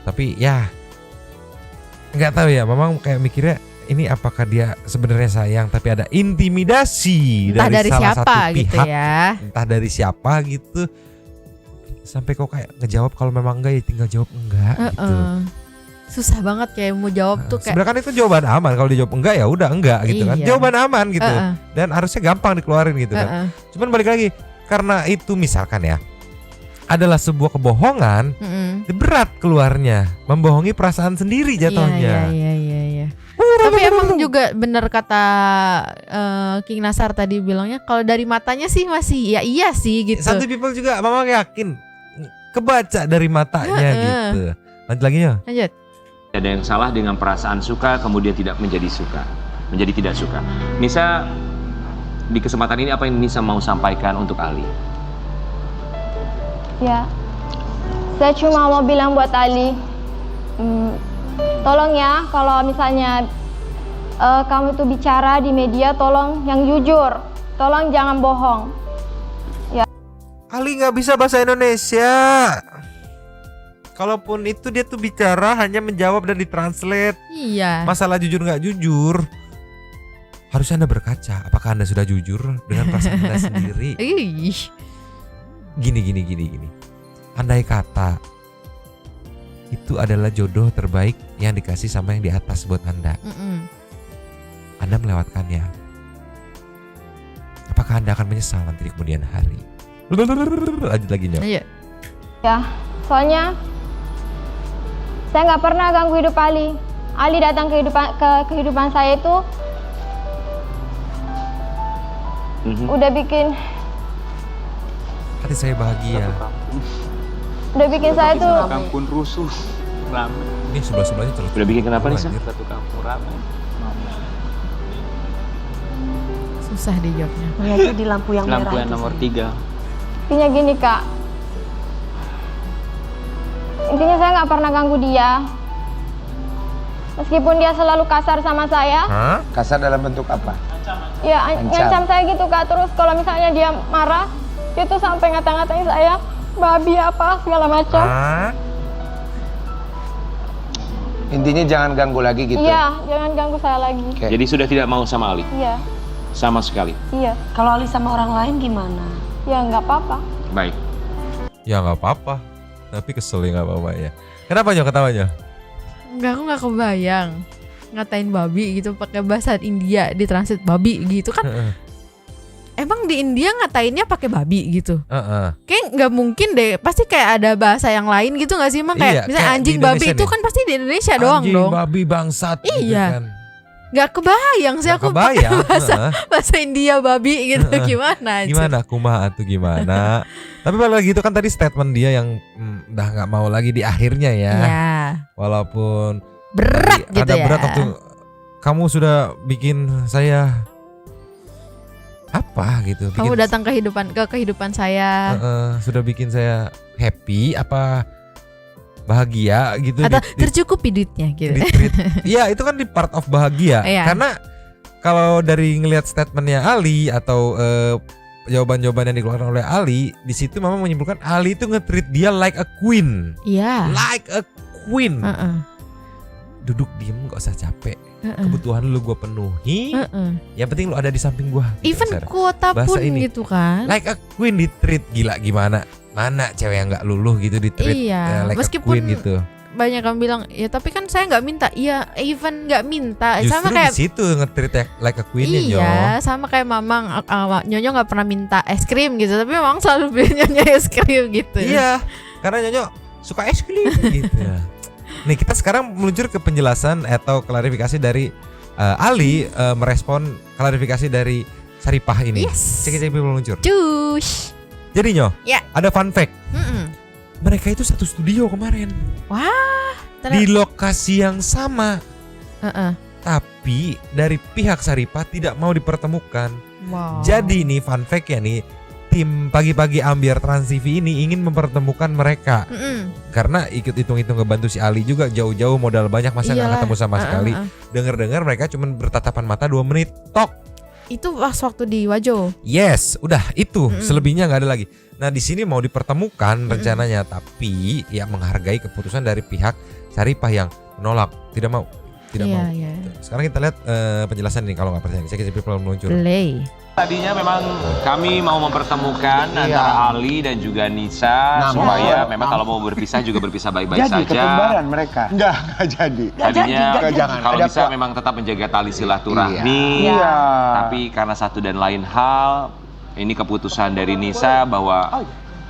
Tapi ya nggak tahu ya, Mama kayak mikirnya ini apakah dia sebenarnya sayang tapi ada intimidasi Entah dari salah siapa satu gitu pihak, ya. entah dari siapa gitu. Sampai kok kayak ngejawab kalau memang enggak ya tinggal jawab enggak gitu. Susah banget kayak mau jawab tuh kayak. Sebenarnya kan itu jawaban aman, kalau dijawab enggak ya udah enggak gitu kan. Iya. Jawaban aman gitu. Dan harusnya gampang dikeluarin gitu kan. Cuman balik lagi karena itu misalkan ya adalah sebuah kebohongan, berat keluarnya, membohongi perasaan sendiri jatuhnya. Iya. Tapi emang juga bener kata King Nasar tadi bilangnya kalau dari matanya sih masih ya iya sih gitu. Satu people juga Mama yakin kebaca dari matanya gitu. Lanjut lagi ya. Lanjut. Ada yang salah dengan perasaan suka kemudian tidak menjadi suka, menjadi tidak suka. Nisa, di kesempatan ini apa yang Nisa mau sampaikan untuk Ali? Ya, saya cuma mau bilang buat Ali, tolong ya kalau misalnya kamu tuh bicara di media, tolong yang jujur, tolong jangan bohong. Ya. Ali nggak bisa bahasa Indonesia. Kalaupun itu dia tuh bicara hanya menjawab dan ditranslate. Iya. Masalah jujur nggak jujur, harusnya Anda berkaca. Apakah Anda sudah jujur dengan perasaan Anda sendiri? Gini. Andai kata itu adalah jodoh terbaik yang dikasih sama yang di atas buat Anda. Anda melewatkannya. Apakah Anda akan menyesal nanti di kemudian hari? Lanjut lagi Nyo. Iya. Ya, soalnya saya nggak pernah ganggu hidup Ali. Ali datang ke kehidupan saya itu udah bikin Hati saya bahagia. udah bikin saya tuh Kampung rusuh, ramai. Ini sebelah-sebelahnya terus. Udah bikin kenapa nih, Sa? Satu kampung ramai. Susah dijawabnya. Lihatnya di lampu yang merah Lampu yang itu nomor sih. 3. intinya gini Kak. Intinya saya nggak pernah ganggu dia. Meskipun dia selalu kasar sama saya. Hah? Kasar dalam bentuk apa? Ya, ngancam saya gitu Kak. Terus kalau misalnya dia marah, dia tuh sampai ngata-ngatain saya babi apa segala macam. Intinya jangan ganggu lagi gitu. Iya, jangan ganggu saya lagi. Jadi sudah tidak mau sama Ali? Iya, Sama sekali? iya. Kalau Ali sama orang lain gimana? Ya nggak apa-apa. Baik. Ya nggak apa-apa. Tapi kesel ya nggak apa-apa ya. Kenapa Nyo ketawanya? Enggak, aku nggak kebayang ngatain babi gitu pakai bahasa India ditranslate babi gitu kan. Emang di India ngatainnya pakai babi gitu. Kayak nggak mungkin deh. Pasti kayak ada bahasa yang lain gitu nggak sih? Emang kayak misalnya kayak anjing di babi Indonesia itu nih. kan pasti di Indonesia doang Anjing, dong. babi, bangsat gitu Iya. kan. Nggak kebayang sih Nggak aku pakai kebayang, bahasa India babi gitu. Gimana aja? Gimana kumaha tuh gimana? Tapi balik lagi itu kan tadi statement dia yang udah nggak mau lagi di akhirnya ya. Iya. Walaupun Berat tadi gitu ada ya. berat waktu kamu sudah bikin saya apa gitu. Kamu datang ke kehidupan saya. Sudah bikin saya happy apa bahagia gitu. Atau tercukupi duitnya gitu. Iya itu kan di part of bahagia. Iya. Karena kalau dari ngelihat statementnya Ali atau jawaban-jawaban yang dikeluarkan oleh Ali, di situ Mama menyimpulkan Ali itu nge-treat dia like a queen. Iya. Like a queen. Duduk diem gak usah capek. Kebutuhan lu gue penuhi. Yang penting lu ada di samping gue. Even kuota pun gitu kan. Like a queen di treat gila gimana? Mana cewek yang nggak luluh gitu di treat Iya, like meskipun a queen gitu. Banyak yang bilang ya tapi kan saya nggak minta. Iya, even nggak minta. Justru Sama kayak di situ nge-treat like a queen-nya Nyo. iya, sama kayak Mamang Nyonya nggak pernah minta es krim gitu, tapi Mamang selalu beli Nyonya es krim gitu. Iya, karena Nyonya suka es krim gitu. Nih kita sekarang meluncur ke penjelasan atau klarifikasi dari Ali merespon klarifikasi dari Saripah ini. Yes. Cek meluncur. Cus. Jadi Nyo, Ya. ada fun fact. Mereka itu satu studio kemarin. Wah. Di lokasi yang sama. Tapi dari pihak Saripah tidak mau dipertemukan. Wow. Jadi nih fun fact ya nih, tim pagi-pagi Ambiar Trans TV ini ingin mempertemukan mereka. Karena ikut hitung-hitung ngebantu si Ali juga jauh-jauh modal banyak masa nggak Iyalah. ketemu sama sekali. Dengar-dengar mereka cuma bertatapan mata 2 menit tok. Itu pas waktu di Wajo. Yes, udah itu selebihnya nggak ada lagi. Nah di sini mau dipertemukan rencananya, tapi ya menghargai keputusan dari pihak Saripah yang menolak, tidak mau. Iya. Sekarang kita lihat penjelasan ini kalau nggak percaya. Saya kasih people meluncur. Play. Tadinya memang kami mau mempertemukan antara Ali dan juga Nisa supaya memang kalau mau berpisah juga berpisah baik-baik saja. Jadi ketumbaran mereka. Enggak jadi. Tadinya Jangan. kalau Ada bisa memang tetap menjaga tali silaturahmi. Iya. Tapi karena satu dan lain hal, ini keputusan dari Nisa bahwa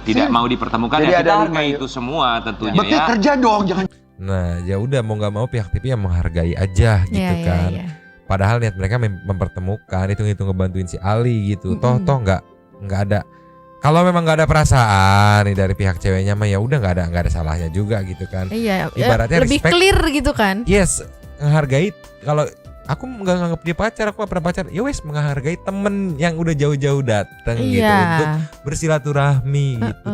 tidak mau dipertemukan. Jadi Ya kita ada hargai itu semua tentunya Bekti ya. kerja dong, jangan. Nah ya udah mau nggak mau pihak TV yang menghargai aja gitu kan. Padahal niat mereka mempertemukan, hitung-hitung ngebantuin si Ali gitu. Toh nggak ada. Kalau memang nggak ada perasaan nih dari pihak ceweknya mah ya udah nggak ada salahnya juga gitu kan. Iya. Ibaratnya lebih respect. clear gitu kan. Yes, menghargai. Kalau aku nggak nganggap dia pacar, aku nggak pernah pacar. Ya wes menghargai temen yang udah jauh-jauh datang gitu untuk bersilaturahmi gitu.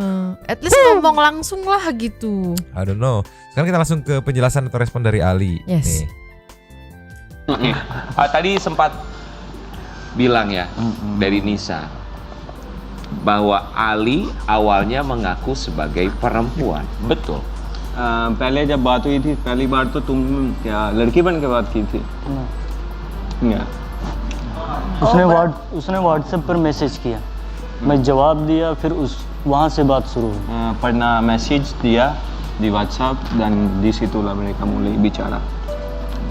At least ngomong langsung lah gitu. I don't know. Sekarang kita langsung ke penjelasan atau respon dari Ali. Yes. Nih. Tadi sempat bilang ya dari Nisa bahwa Ali awalnya mengaku sebagai perempuan. Betul. पहले जब बात हुई थी पहली बार तो तुम क्या लड़की बन के बात की थी नहीं उसने व्हाट्सएप पर मैसेज किया मैं जवाब दिया फिर वहाँ से बात शुरू हुई pernah message dia di WhatsApp dan di situlah mereka mulai bicara.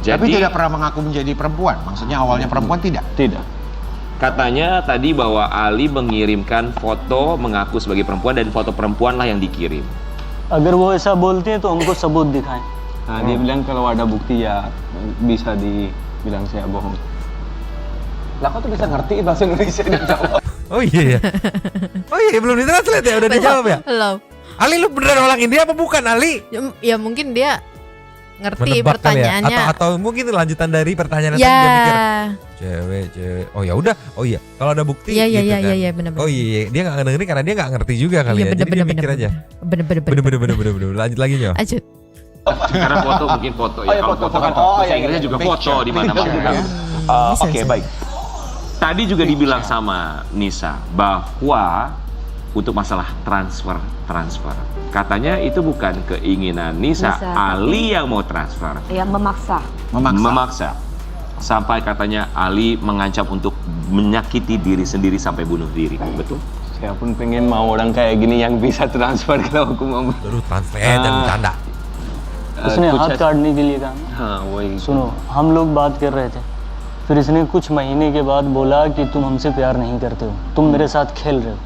Tapi tidak pernah mengaku menjadi perempuan. Maksudnya awalnya perempuan tidak. Tidak. Katanya tadi bahwa Ali mengirimkan foto mengaku sebagai perempuan dan foto perempuan lah yang dikirim. अगर वो ऐसा बोलते हैं तो हमको सबूत दिखाएं. Nah, dia bilang kalau ada bukti ya bisa dibilang saya bohong. Lah kok tuh bisa ngerti bahasa Indonesia dan Jawa? Oh iya ya. Oh iya, belum ditranslate ya, udah dijawab ya? Belum. Ali, lu beneran orang India apa bukan, Ali? Ya mungkin dia ngerti Menebak kali ya? pertanyaannya. Atau mungkin lanjutan dari pertanyaan Ya. tadi dia mikir cewek. Oh ya udah. Oh iya, kalau ada bukti Iya, gitu iya, kan. iya, benar-benar. Oh iya, dia nggak dengerin karena dia nggak ngerti juga kali Iya, ya. Jadi dia mikir aja. Bener. Lanjut lagi Nyo. Lanjut. Karena foto mungkin foto ya. Kalau foto kan bahasa Inggrisnya juga foto di mana-mana. Oke, baik. Tadi juga dibilang sama Nisa bahwa untuk masalah transfer. Katanya itu bukan keinginan Nisa, Ali yang mau transfer. Ya, memaksa. Memaksa. Sampai katanya Ali mengancam untuk menyakiti diri sendiri sampai bunuh diri. Betul? Saya pun pengen mau orang kayak gini yang bisa transfer kalau aku mau. Terus translate dan bercanda. उसने हाथ काटने के लिए कहा। हाँ वही। सुनो, हम लोग बात कर रहे थे, फिर इसने कुछ महीने के बाद बोला कि तुम हमसे प्यार नहीं करते हो, तुम मेरे साथ खेल रहे हो।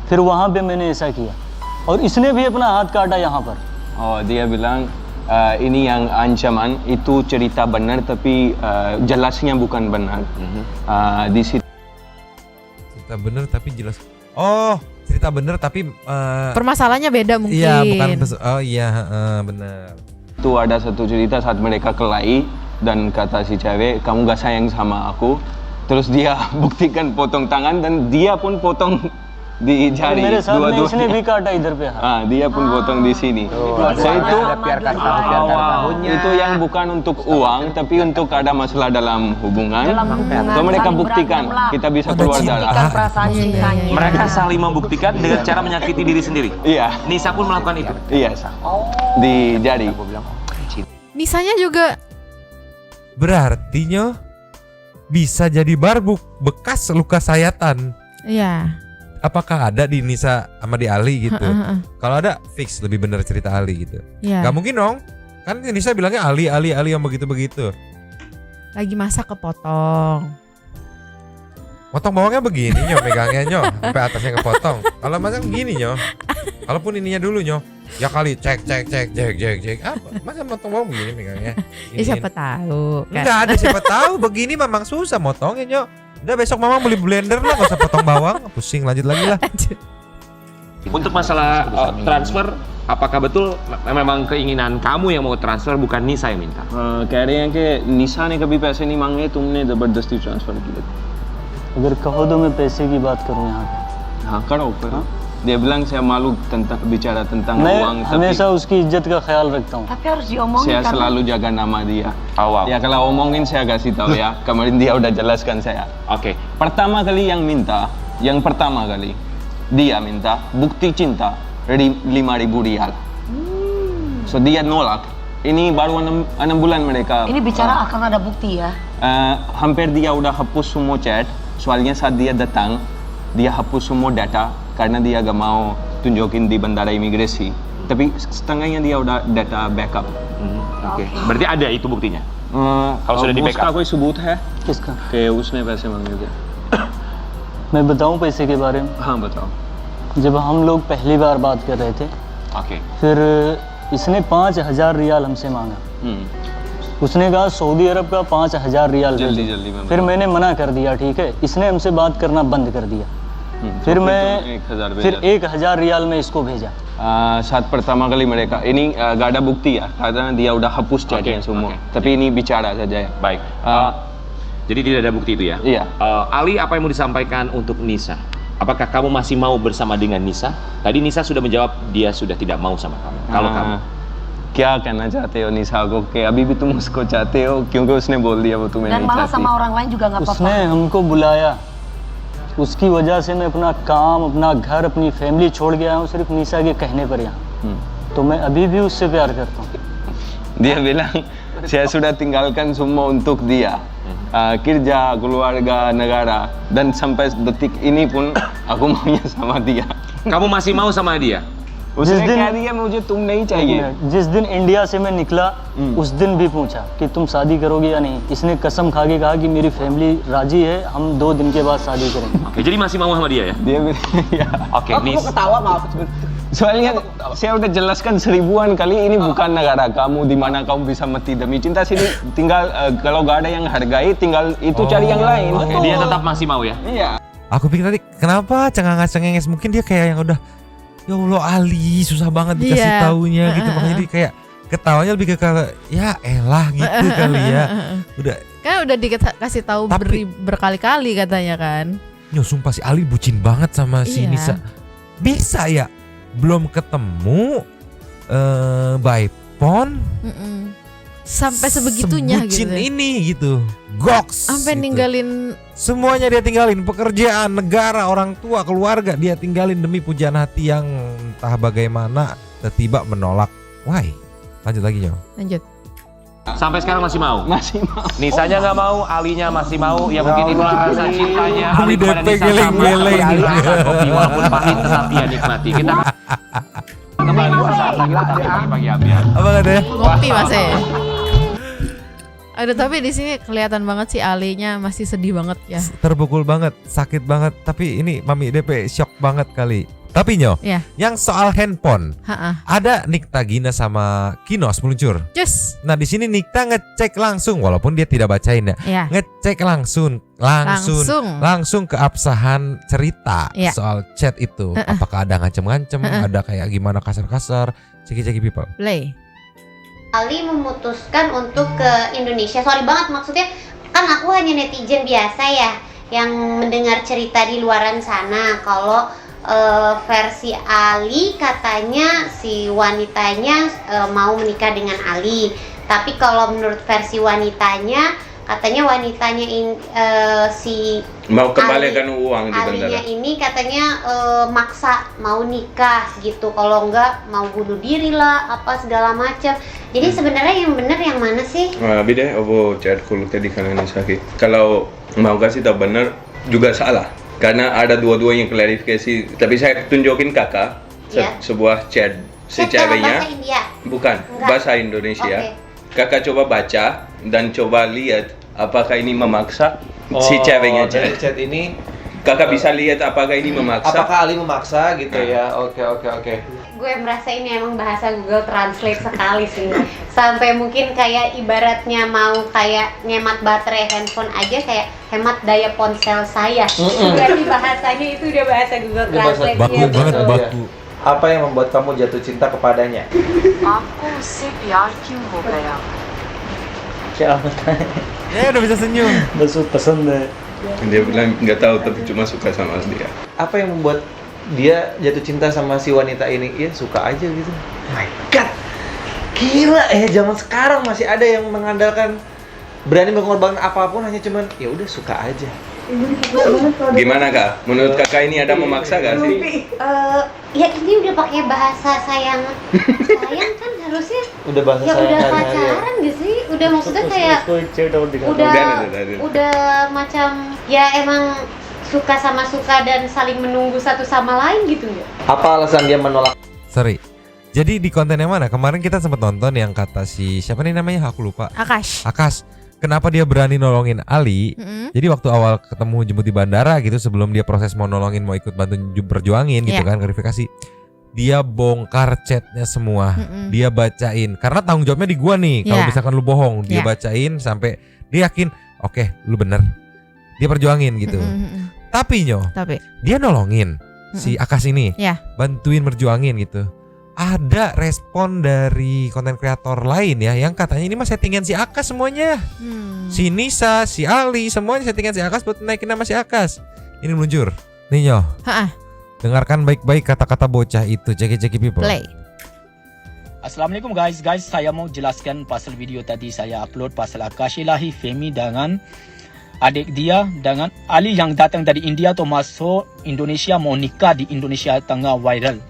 फिर वहाँ पे मैंने ऐसा किया और इसने भी अपना हाथ काटा यहाँ पर। Oh, dia bilang ini yang ancaman itu cerita benar tapi jelasnya bukan benar. Di situ. Cerita bener tapi jelas. Oh, cerita bener tapi permasalahannya beda mungkin. Iya, bukan benar. Itu ada satu cerita saat mereka kelahi dan kata si cewek, kamu gak sayang sama aku. Terus dia buktikan potong tangan dan dia pun potong di jari dua-duanya. Dia pun potong di sini. So itu itu yang bukan untuk uang tapi untuk ada masalah dalam hubungan. So mereka buktikan kita bisa keluar darah. Mereka saling membuktikan dengan cara menyakiti diri sendiri. Iya. Nisa pun melakukan itu. Iya. Di jari. Nisanya juga berarti Nyo bisa jadi barbuk bekas luka sayatan. Iya. Apakah ada di Nisa sama di Ali gitu? Kalau ada fix lebih benar cerita Ali gitu. Ya. Gak mungkin dong. Kan Nisa bilangnya Ali yang begitu-begitu. Lagi masak kepotong. Potong bawangnya begini Nyo, megangnya Nyo, sampai atasnya kepotong. Kalau masak begini Nyo. Kalaupun ininya dulu Nyo. Ya kali cek. Apa? Masa potong bawang begini megangnya? Siapa tahu. Kan? Enggak ada siapa tahu. Begini memang susah motongnya Nyo. Udah besok mama beli blender lah, gak usah potong bawang. Pusing, lanjut lagi lah. Untuk masalah transfer, apakah betul memang keinginan kamu yang mau transfer bukan Nisa yang minta? कह रहे हैं कि निशा ने कभी पैसे नहीं मांगे, तुमने जबरदस्ती ट्रांसफर किए। अगर कहो तो मैं पैसे की बात करूं यहाँ पे। हाँ करो फिर। Dia bilang saya malu bicara tentang uang. Saya hमेशा उसकी इज्जत का ख्याल रखता हूँ. Tapi harus diomongin. Saya selalu jaga nama dia. Awal. Ya kalau omongin saya kasih tahu ya. Kemarin dia udah jelaskan saya. Oke. Pertama kali yang pertama kali dia minta bukti cinta 5.000 rial. So dia nolak. Ini baru 6 bulan mereka. Ini bicara akan ada bukti ya. Hampir dia udah hapus semua chat. Soalnya saat dia datang, dia hapus semua data karena dia gak mau tunjukin di bandara imigrasi. Tapi setengahnya dia udah data backup. Oke. Berarti ada itu buktinya? Kalau sudah di backup. उसका कोई सबूत है? किसका? कि उसने पैसे मांगे थे। मैं बताऊं पैसे के बारे में? हाँ बताओ। जब हम लोग पहली बार बात कर रहे थे, फिर इसने 5,000 रियाल हमसे मांगा। उसने कहा सऊदी अरब का 5,000 रियाल जल्दी फिर मैंने मना कर दिया, ठीक है। इसने हमसे बात करना बंद कर दिया। फिर मैं 1,000 रियाल में इसको भेजा. Saat pertama kali mereka ini gak ada bukti ya karena dia udah hapus chatnya semua. Tapi ini bicara saja ya. Baik. Jadi tidak ada bukti itu ya? Iya. Ali, apa yang mau disampaikan untuk Nisa? Apakah kamu masih mau bersama dengan Nisa? Tadi Nisa sudah menjawab dia sudah tidak mau sama kamu. Kalau kamu क्या कहना चाहते हो निशा को कि अभी भी तुम उसको चाहते हो क्योंकि उसने बोल दिया वो तुम्हें Dan नहीं malah चाहती. sama orang lain juga nggak apa-apa. उसने हमको बुलाया, उसकी वजह से मैं अपना काम, अपना घर, अपनी फैमिली छोड़ गया हूँ सिर्फ निशा के कहने पर यहाँ. तो मैं अभी भी उससे प्यार करता हूँ. Dia bilang saya sudah tinggalkan semua untuk dia, kerja, keluarga, negara, dan sampai detik ini pun aku maunya sama dia. Kamu masih mau sama dia? उसने कह दिया मुझे तुम नहीं चाहिए। जिस दिन इंडिया से मैं निकला उस दिन भी पूछा कि तुम शादी करोगे या नहीं। इसने कसम खा के कहा कि मेरी फैमिली राजी है, हम 2 दिन के बाद शादी करेंगे। Oke, jadi masih mau sama dia ya? Dia ya. Oke, Aku Nis. mau ketawa maaf. Soalnya saya udah jelaskan 1000-an kali ini bukan negara kamu di mana kamu bisa mati demi cinta. Sini tinggal kalau gak ada yang hargai tinggal itu cari yang lain. Oke, dia tetap masih mau ya? Iya. Aku pikir tadi kenapa cengenges mungkin dia kayak yang udah ya Allah Ali susah banget dikasih taunya gitu, makanya dia kayak ketawanya lebih ke kalau ya elah gitu kali ya. Udah Kan udah dikasih tahu berkali-kali katanya kan. Yo sumpah si Ali bucin banget sama si Iya. Nisa. Bisa ya belum ketemu by phone Sampai sebegitunya sebucin gitu. ini gitu. Goks. Sampai gitu. ninggalin Semuanya dia tinggalin, pekerjaan, negara, orang tua, keluarga dia tinggalin demi pujaan hati yang entah bagaimana tiba-tiba menolak. Why? Lanjut lagi Nyo. lanjut. Sampai sekarang masih mau? Masih mau. Nisanya nggak mau, Alinya masih mau. Ya mungkin itulah rasa cintanya Ali kepada DP Nisa. geleng-geleng. Ali rasa kopi walaupun pahit tetap dia nikmati. Kita kembali saat lagi pagi-pagi Abian. Apa katanya? Ngopi Mas ya. Aduh, tapi di sini kelihatan banget sih Alinya masih sedih banget ya. Terpukul banget, sakit banget. Tapi ini Mami DP shock banget kali. Tapi Nyo, Ya. yang soal handphone, ada Nikta Gina sama Kinos meluncur. Cus. Nah di sini Nikta ngecek langsung, walaupun dia tidak bacain ya, Ya. ngecek langsung ke absahan cerita Ya. soal chat itu. Apakah ada ngancem-ngancem, ada kayak gimana kasar-kasar, ceki-ceki people. Play. Ali memutuskan untuk ke Indonesia. Sorry banget, maksudnya kan aku hanya netizen biasa ya yang mendengar cerita di luaran sana. Kalau versi Ali katanya si wanitanya mau menikah dengan Ali. Tapi kalau menurut versi wanitanya katanya wanitanya si Mau kembalikan uang di Alinya bandara. ini katanya maksa mau nikah gitu, kalau enggak mau bunuh diri lah apa segala macam. Jadi sebenarnya yang benar yang mana sih? Bide, वो chat खुल के दिखाना नहीं sakit. Kalau mau kasih tahu benar juga salah. Karena ada dua-duanya klarifikasi. Tapi saya tunjukin kakak sebuah chat si ceweknya. Bahasa India? Bukan, Enggak. bahasa Indonesia. Oke. Kakak coba baca dan coba lihat apakah ini memaksa si ceweknya dari chat. chat ini Kakak bisa lihat apakah ini memaksa. apakah Ali memaksa gitu ya? Oke. Gue merasa ini emang bahasa Google Translate sekali sih. Sampai mungkin kayak ibaratnya mau kayak ngemat baterai handphone aja kayak hemat daya ponsel saya. Berarti bahasanya itu udah bahasa Google Translate. Baku ya, banget, betul. baku. Apa yang membuat kamu jatuh cinta kepadanya? आपको उससे प्यार क्यों हो गया? क्या बताएं? Ya udah bisa senyum. बस वो पसंद है। Dia bilang nggak tahu tapi cuma suka sama dia. Apa yang membuat dia jatuh cinta sama si wanita ini? Ya suka aja gitu. My God, gila zaman sekarang masih ada yang mengandalkan berani mengorbankan apapun hanya cuman ya udah suka aja. Gimana kak? Menurut kakak ini ada memaksa gak sih? Ya ini udah pakai bahasa sayang kan harusnya. Udah bahasa Ya udah sayang pacaran gak sih? Udah maksudnya kayak Udah. udah macam ya emang suka sama suka dan saling menunggu satu sama lain gitu ya. Apa alasan dia menolak? Sorry. Jadi di konten yang mana? Kemarin kita sempat nonton yang kata si siapa nih namanya? Aku lupa. Akash. Kenapa dia berani nolongin Ali? Jadi waktu awal ketemu jemput di bandara gitu, sebelum dia proses mau nolongin, mau ikut bantu berjuangin gitu kan, verifikasi. Dia bongkar chatnya semua. Dia bacain. Karena tanggung jawabnya di gua nih. Kalau misalkan lu bohong, dia bacain sampai dia yakin, oke, lu bener. Dia perjuangin gitu. Tapi dia nolongin si Akash ini, bantuin berjuangin gitu. Ada respon dari konten kreator lain ya yang katanya ini mah settingan si Akash semuanya. Si Nisa, si Ali, semuanya settingan si Akash buat naikin nama si Akash. Ini meluncur. Nih Nyo. Dengarkan baik-baik kata-kata bocah itu. Ceki-ceki people. Play. Assalamualaikum guys, saya mau jelaskan pasal video tadi saya upload pasal Akash Ilahi Femi dengan adik dia dengan Ali yang datang dari India atau masuk Indonesia mau nikah di Indonesia tengah viral.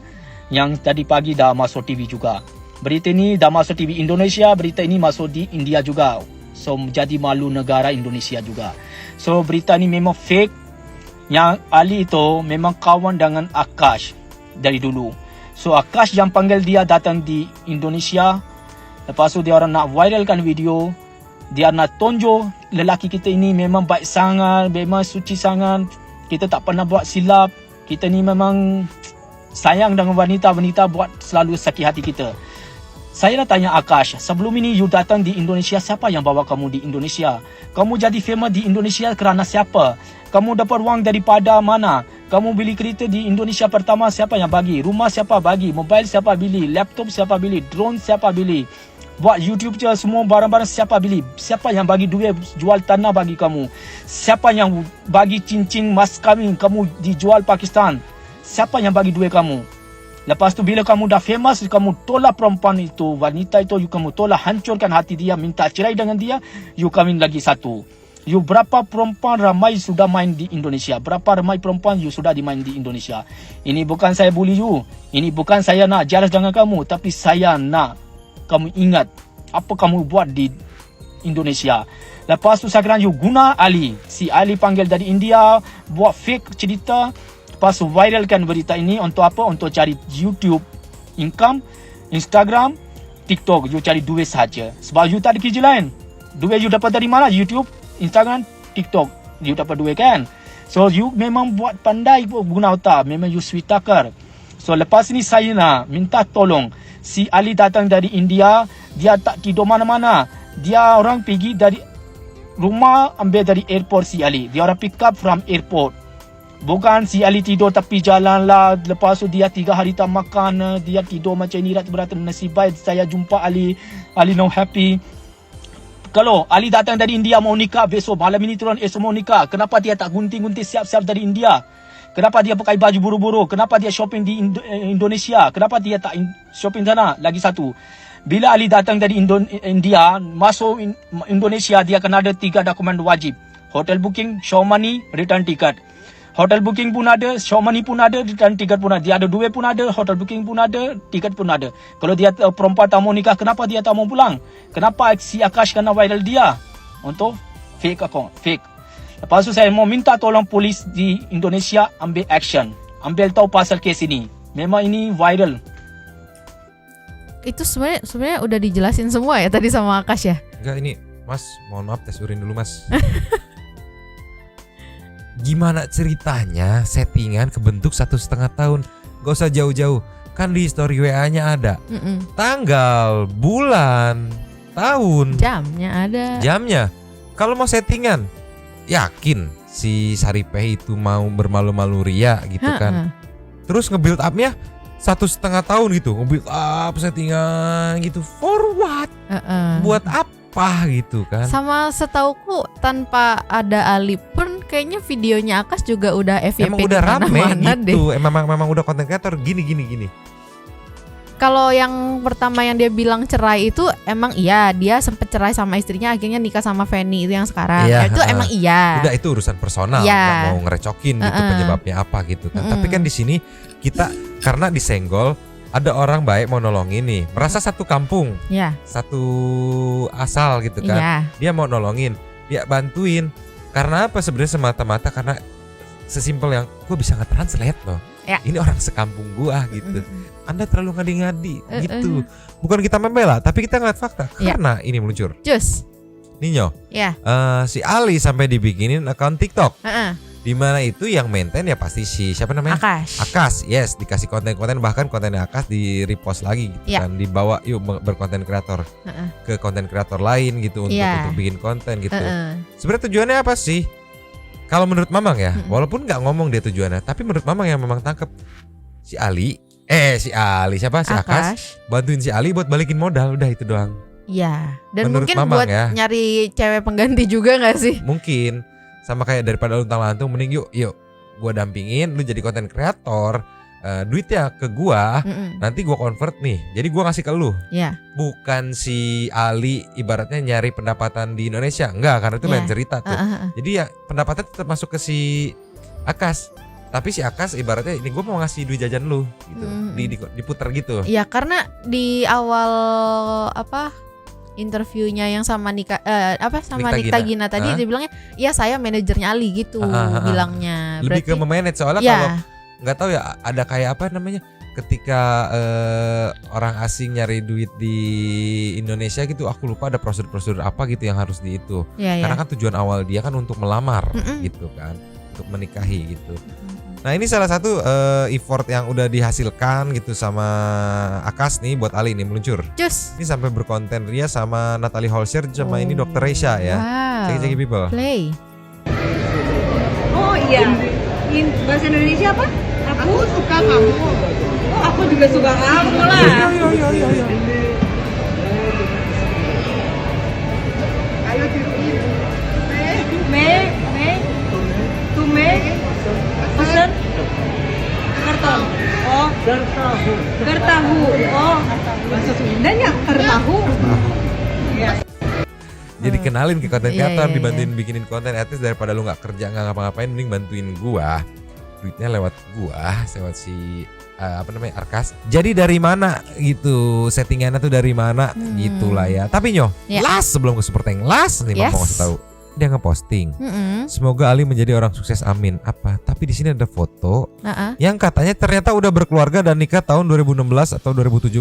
Yang tadi pagi dah masuk TV juga. Berita ini dah masuk TV Indonesia, berita ini masuk di India juga. So menjadi malu negara Indonesia juga. So berita ini memang fake. Yang Ali itu memang kawan dengan Akash dari dulu. So Akash yang panggil dia datang di Indonesia. Lepas tu dia orang nak viralkan video. Dia nak tunjuk lelaki kita ini memang baik sangat, memang suci sangat. Kita tak pernah buat silap. Kita ni memang sayang dengan wanita-wanita buat selalu sakit hati kita. Saya nak tanya Akash, sebelum ini you datang di Indonesia, siapa yang bawa kamu di Indonesia? Kamu jadi famous di Indonesia kerana siapa? Kamu dapat wang daripada mana? Kamu beli kereta di Indonesia pertama, siapa yang bagi? Rumah siapa bagi? Mobile siapa beli? Laptop siapa beli? Drone siapa beli? Buat YouTube je semua barang-barang siapa beli? Siapa yang bagi duit jual tanah bagi kamu? Siapa yang bagi cincin mas kahwin kamu dijual Pakistan? Siapa yang bagi duit kamu? Lepas tu bila kamu dah famous, kamu tolak perempuan itu, wanita itu, kamu tolak, hancurkan hati dia, minta cerai dengan dia, you kahwin lagi satu. You berapa perempuan ramai sudah main di Indonesia? Berapa ramai perempuan you sudah dimain di Indonesia? Ini bukan saya bully you. Ini bukan saya nak jealous dengan kamu, tapi saya nak kamu ingat apa kamu buat di Indonesia. Lepas tu sekarang you guna Ali. Si Ali panggil dari India, buat fake cerita. Lepas tu viralkan berita ini untuk apa? Untuk cari YouTube income, Instagram, TikTok. You cari duit saja. Sebab you tak ada kerja lain. Duit you dapat dari mana? YouTube, Instagram, TikTok. You dapat duit kan? So you memang buat pandai guna otak. Memang you sweet talker. So lepas ini saya nak minta tolong. Si Ali datang dari India. Dia tak tidur mana-mana. Dia orang pergi dari rumah, ambil dari airport si Ali. Dia orang pick up from airport. Bukan si Ali tidur tepi jalan lah. Lepas tu dia 3 hari tak makan. Dia tidur macam ni. Berat nasib baik saya jumpa Ali. Ali no happy. Kalau Ali datang dari India mau nikah besok malam ini turun esok mau nikah. Kenapa dia tak gunting-gunting siap-siap dari India? Kenapa dia pakai baju buru-buru? Kenapa dia shopping di Indonesia? Kenapa dia tak shopping sana? Lagi satu. Bila Ali datang dari India, masuk Indonesia, dia kena ada 3 dokumen wajib. Hotel booking, show money, return ticket. Hotel booking pun ada, show money pun ada, return ticket pun ada. Dia ada duit pun ada, hotel booking pun ada, tiket pun ada. Kalau dia perempuan tak mau nikah, kenapa dia tak mau pulang? Kenapa si Akash kena viral dia? Untuk fake account, fake. Lepas tu saya mau minta tolong polis di Indonesia ambil action. Ambil tahu pasal kes ini. Memang ini viral. Itu sebenarnya udah dijelasin semua ya tadi sama Akash ya? Enggak, ini Mas, mohon maaf tes urin dulu Mas. Gimana ceritanya settingan kebentuk 1,5 tahun? Gak usah jauh-jauh, kan di story WA-nya ada tanggal, bulan, tahun, jamnya ada. Jamnya. Kalau mau settingan, yakin si Saripeh itu mau bermalu-malu ria gitu kan? Terus nge-build up-nya 1,5 tahun gitu, nge-build up settingan gitu. For what? Buat apa gitu kan? Sama setauku tanpa ada Ali pun kayaknya videonya Akash juga udah FYP. Emang udah rame gitu. Deh. Memang udah konten kreator gini. Kalau yang pertama yang dia bilang cerai itu emang iya, dia sempet cerai sama istrinya, akhirnya nikah sama Fanny itu yang sekarang. Itu emang iya. Udah itu urusan personal, nggak mau ngerecokin gitu penyebabnya apa gitu kan. Tapi kan di sini kita karena disenggol, ada orang baik mau nolongin nih, merasa satu kampung, satu asal gitu kan. Dia mau nolongin, dia bantuin. Karena apa? Sebenarnya semata-mata karena sesimpel yang gue bisa nge-translate loh. Ini orang sekampung gua gitu. Anda terlalu ngadi-ngadi gitu. Bukan kita membela, tapi kita ngeliat fakta. Karena ini meluncur. Jus. Ninyo. Si Ali sampai dibikinin akun TikTok. Di mana itu yang maintain ya pasti si siapa namanya? Akash. Yes, dikasih konten-konten, bahkan kontennya Akash di repost lagi gitu kan, dibawa yuk berkonten kreator ke konten kreator lain gitu untuk bikin konten gitu. Sebenarnya tujuannya apa sih? Kalau menurut Mamang ya, walaupun nggak ngomong dia tujuannya, tapi menurut Mamang yang memang tangkep si Ali, si siapa? Si Akash bantuin si Ali buat balikin modal, udah itu doang. Iya. Dan menurut mungkin Mamang buat nyari cewek pengganti juga nggak sih? Mungkin. Sama kayak daripada luntang lantung, mending yuk gua dampingin, lu jadi konten kreator, duitnya ke gua, nanti gua convert nih, jadi gua ngasih ke lu. Bukan si Ali ibaratnya nyari pendapatan di Indonesia, enggak, karena itu lain cerita tuh. Jadi ya pendapatan tetap masuk ke si Akash, tapi si Akash ibaratnya ini gua mau ngasih duit jajan lu gitu, diputar gitu. Iya, karena di awal interviewnya yang sama Nikta Gina tadi dia bilangnya ya saya manajernya Ali gitu bilangnya. Lebih ke memanage soalnya kalau nggak tahu ya ada kayak apa namanya ketika orang asing nyari duit di Indonesia gitu, aku lupa ada prosedur-prosedur apa gitu yang harus di itu. Karena kan tujuan awal dia kan untuk melamar gitu kan, untuk menikahi gitu. Nah ini salah satu effort yang udah dihasilkan gitu sama Akas nih buat Ali nih meluncur. Cus. Ini sampai berkonten Ria sama Natalie Holscher sama ini Dr. Reisha ya. Cek people. Play. Oh iya. Bahasa Indonesia apa? Aku suka kamu. Oh, aku juga suka kamu lah. Iya. Ayo pesan karton. Oh, gertahu. Oh, bahasa Sundanya gertahu. Iya. Jadi kenalin ke konten kreator, Iya. dibantuin bikinin konten, at least daripada lu nggak kerja nggak ngapa-ngapain, mending bantuin gua. Duitnya lewat gua, lewat si Arkas. Jadi dari mana gitu settingannya tuh dari mana gitulah ya. Tapi last sebelum ke Super Tank, last nih mau kasih tahu. Dia ngeposting. Semoga Ali menjadi orang sukses, amin. Apa? Tapi di sini ada foto yang katanya ternyata udah berkeluarga dan nikah tahun 2016 atau 2017.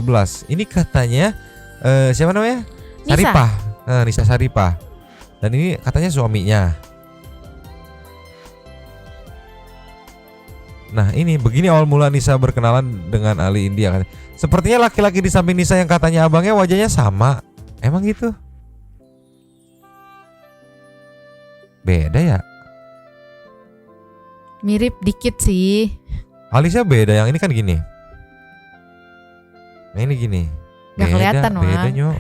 Ini katanya siapa namanya? Saripah. Nisa Saripah. Dan ini katanya suaminya. Nah ini begini awal mula Nisa berkenalan dengan Ali India. Sepertinya laki-laki di samping Nisa yang katanya abangnya wajahnya sama. Emang gitu? Beda ya? Mirip dikit sih. Alisnya beda, yang ini kan gini. Nah ini gini. Gak kelihatan, beda Wang. Nyok.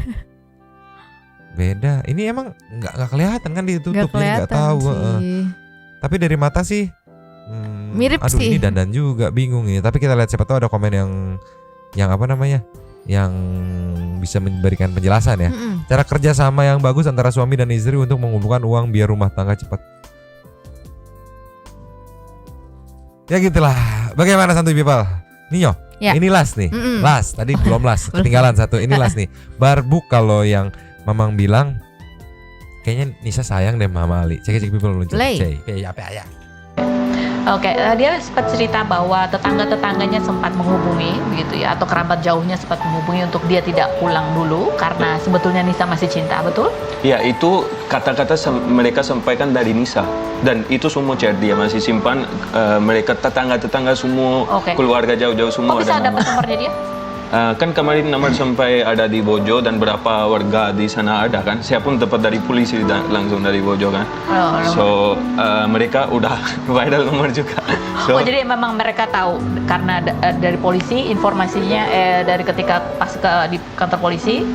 Beda. Ini emang nggak kelihatan kan ditutup, Gak jadi kelihatan nggak tahu. sih. Tapi dari mata sih. Mirip aduh, sih. ini dandan juga, bingung ini. Tapi kita lihat siapa tahu ada komen yang apa namanya? Yang bisa memberikan penjelasan ya. Cara kerja sama yang bagus antara suami dan istri untuk mengumpulkan uang biar rumah tangga cepat. Ya gitulah. Bagaimana santuy people? Ninyo, ini last nih. Last, tadi belum last. Ketinggalan satu. Ini last nih. Barbuk kalau yang Mamang bilang kayaknya Nisa sayang deh Mama Ali. Cek people lucu. Ya. Oke, dia sempat cerita bahwa tetangga-tetangganya sempat menghubungi begitu ya, atau kerabat jauhnya sempat menghubungi untuk dia tidak pulang dulu karena sebetulnya Nisa masih cinta, betul? Ya, itu kata-kata mereka sampaikan dari Nisa, dan itu semua chat dia masih simpan. Mereka tetangga-tetangga semua, keluarga jauh-jauh semua. Kok bisa dapat nomornya dia? Kan kemarin nomor sampai ada di Bojo dan berapa warga di sana ada kan. Saya pun dapat dari polisi langsung dari Bojo kan. So mereka udah viral nomor juga. So, jadi memang mereka tahu karena dari polisi informasinya dari ketika pas di kantor polisi.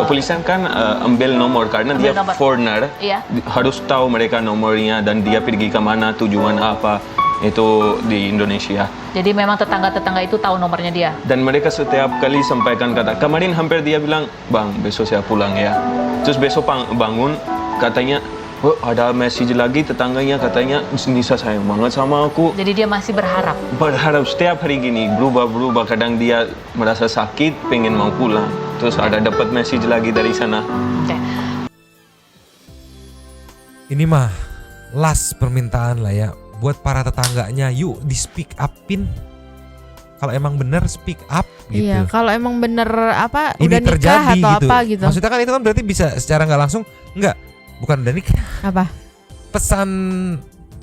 Polisian kan ambil nomor karena dia foreigner. Iya. Harus tahu mereka nomornya dan dia pergi ke mana, tujuan apa. Itu di Indonesia. Jadi memang tetangga-tetangga itu tahu nomornya dia. Dan mereka setiap kali sampaikan kata, kemarin hampir dia bilang, "Bang, besok saya pulang ya." Terus besok bangun katanya, "Oh, ada message lagi tetangganya katanya Nisa sayang banget sama aku." Jadi dia masih berharap. Berharap setiap hari gini berubah-berubah. Kadang dia merasa sakit, pengen mau pulang. Terus ada dapat message lagi dari sana. Ini mah last permintaan lah ya. Buat para tetangganya, yuk di speak upin. Kalau emang bener speak up gitu. Iya, kalau emang bener apa ini udah nikah terjadi atau gitu. apa gitu. Maksudnya kan itu kan berarti bisa secara nggak langsung, bukan udah nikah. Apa? Pesan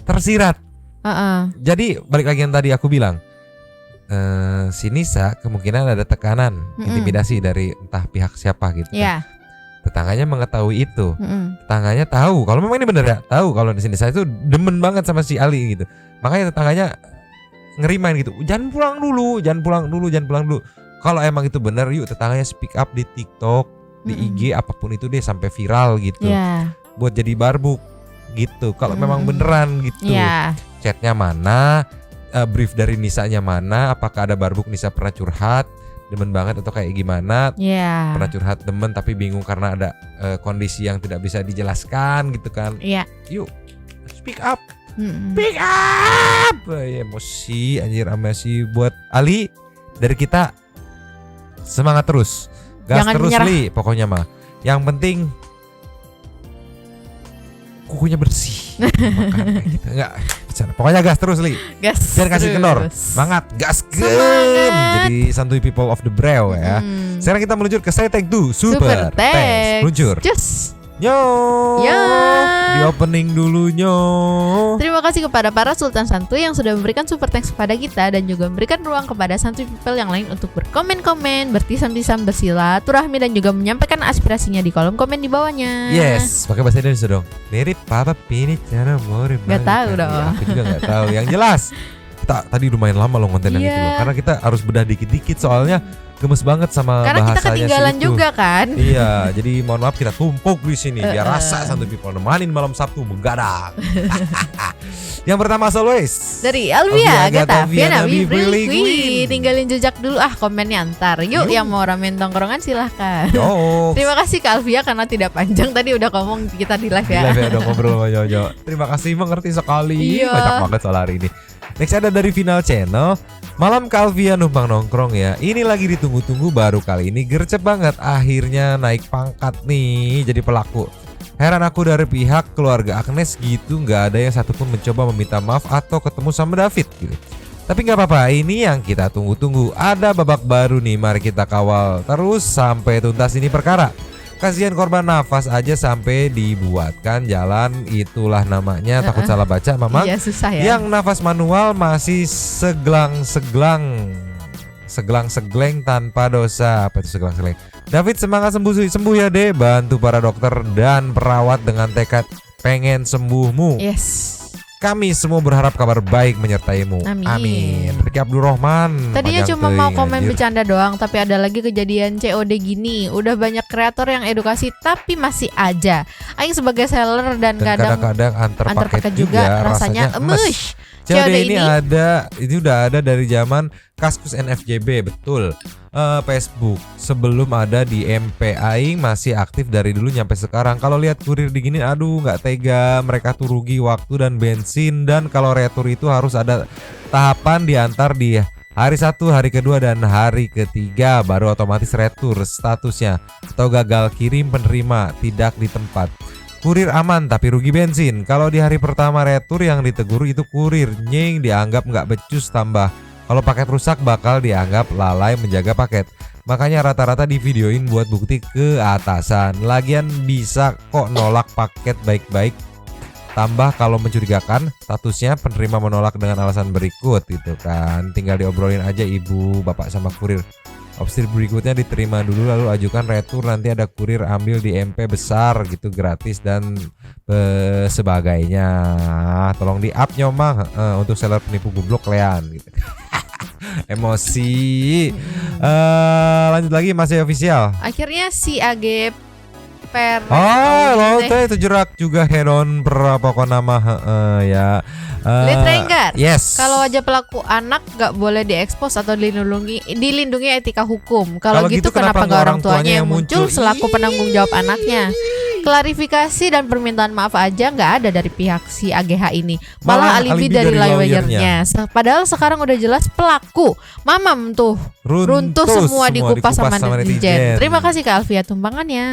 tersirat. Jadi balik lagi yang tadi aku bilang, si Nisa kemungkinan ada tekanan, intimidasi dari entah pihak siapa gitu. Iya. Tetangganya mengetahui itu, tetangganya tahu kalau memang ini benar ya, tahu kalau di sini saya itu demen banget sama si Ali gitu, makanya tetangganya ngerimain gitu, jangan pulang dulu. Kalau emang itu benar, yuk tetangganya speak up di TikTok, di IG apapun itu deh sampai viral gitu, buat jadi barbuk gitu. Kalau memang beneran gitu, chatnya mana, brief dari Nisanya mana, apakah ada barbuk Nisa pernah curhat demen banget atau kayak gimana, pernah curhat demen tapi bingung karena ada kondisi yang tidak bisa dijelaskan gitu kan. Yuk speak up. Speak up. Emosi anjir, emosi buat Ali. Dari kita semangat terus, gas jangan terus menyerah. Li pokoknya mah yang penting kukunya bersih. Makan kayak gitu. Enggak, Pokoknya gas terus Li. Gas Jangan kasih terus. kendor. Semangat, gas gem. Jadi santuy people of the Breu ya. Sekarang kita meluncur ke Saya Tag 2 Super Thanks. Meluncur. Cus. Yo. Ya. Di opening dulu nyo. Terima kasih kepada para Sultan Santuy yang sudah memberikan super thanks kepada kita dan juga memberikan ruang kepada santuy people yang lain untuk berkomen-komen, bertisam-tisam, bersilaturahmi dan juga menyampaikan aspirasinya di kolom komen di bawahnya. Yes, pakai bahasa Indonesia dong. Mirip Papa Pini cara murid. Gak tahu dong. Ya, aku juga gak tahu. Yang jelas kita tadi lumayan lama loh konten yang itu loh. Karena kita harus bedah dikit-dikit soalnya gemes banget sama karena bahasanya. Kita ketinggalan juga kan. Iya, jadi mohon maaf kita tumpuk di sini biar rasa santuy people nemanin malam Sabtu begadang. Yang pertama as always dari Alvia Gata Viana Nabi Brili Brili. Tinggalin jejak dulu komennya ntar. Yuk yang mau ramen tongkrongan silahkan. Terima kasih ke Alvia karena tidak panjang tadi udah ngomong kita di live ya. Di live ya udah ngobrol sama Jojo. Terima kasih mengerti sekali. Iya. Banyak banget soal hari ini. Next ada dari Final Channel. Malam Kalvia numpang nongkrong ya. Ini lagi ditunggu-tunggu baru kali ini gercep banget. Akhirnya naik pangkat nih jadi pelaku. Heran aku dari pihak keluarga Agnes gitu, nggak ada yang satupun mencoba meminta maaf atau ketemu sama David gitu. Tapi nggak apa-apa, ini yang kita tunggu-tunggu. Ada babak baru nih, mari kita kawal terus sampai tuntas ini perkara. Kasihan korban nafas aja sampai dibuatkan jalan, itulah namanya takut salah baca Mama. Iya susah ya. Yang nafas manual masih segelang-segleng tanpa dosa. Apa itu segelang-segleng? David semangat sembuh ya deh, bantu para dokter dan perawat dengan tekad pengen sembuhmu. Yes. Kami semua berharap kabar baik menyertaimu. Amin. Ricky Abdurrahman. Tadinya panjang cuma teuing, mau komen anjir. bercanda doang, tapi ada lagi kejadian COD gini. Udah banyak kreator yang edukasi tapi masih aja. Aing sebagai seller dan kadang-kadang antar paket juga rasanya emes. COD ini udah ada dari zaman Kaskus NFJB, betul. Facebook sebelum ada di MP Aing masih aktif dari dulu nyampe sekarang. Kalau lihat kurir digini, aduh nggak tega, mereka tuh rugi waktu dan bensin. Dan kalau retur itu harus ada tahapan diantar di hari 1, hari kedua dan hari ketiga baru otomatis retur statusnya atau gagal kirim penerima tidak di tempat. Kurir aman tapi rugi bensin. Kalau di hari pertama retur yang ditegur itu kurir nying dianggap nggak becus tambah. Kalau paket rusak bakal dianggap lalai menjaga paket. Makanya rata-rata di videoin buat bukti ke atasan. Lagian bisa kok nolak paket baik-baik. Tambah kalau mencurigakan statusnya penerima menolak dengan alasan berikut gitu kan. Tinggal diobrolin aja ibu, bapak sama kurir. Opsi berikutnya diterima dulu lalu ajukan retur, nanti ada kurir ambil di MP besar gitu gratis dan sebagainya. Tolong di up nyomang untuk seller penipu goblok kalian gitu. Emosi. Lanjut lagi masih official. Akhirnya si AG per Lotte itu jerak juga head on berapa kok nama ya. Litrenggar. Yes. Kalau wajah pelaku anak gak boleh diekspos atau dilindungi etika hukum. Kalau gitu kenapa gak orang tuanya yang muncul selaku penanggung jawab anaknya? Klarifikasi dan permintaan maaf aja nggak ada dari pihak si AGH ini, malah alibi dari lawyernya. Padahal sekarang udah jelas pelaku. Mamam tuh runtuh semua dikupas sama netizen. Terima kasih Kak Alvia tumpangannya.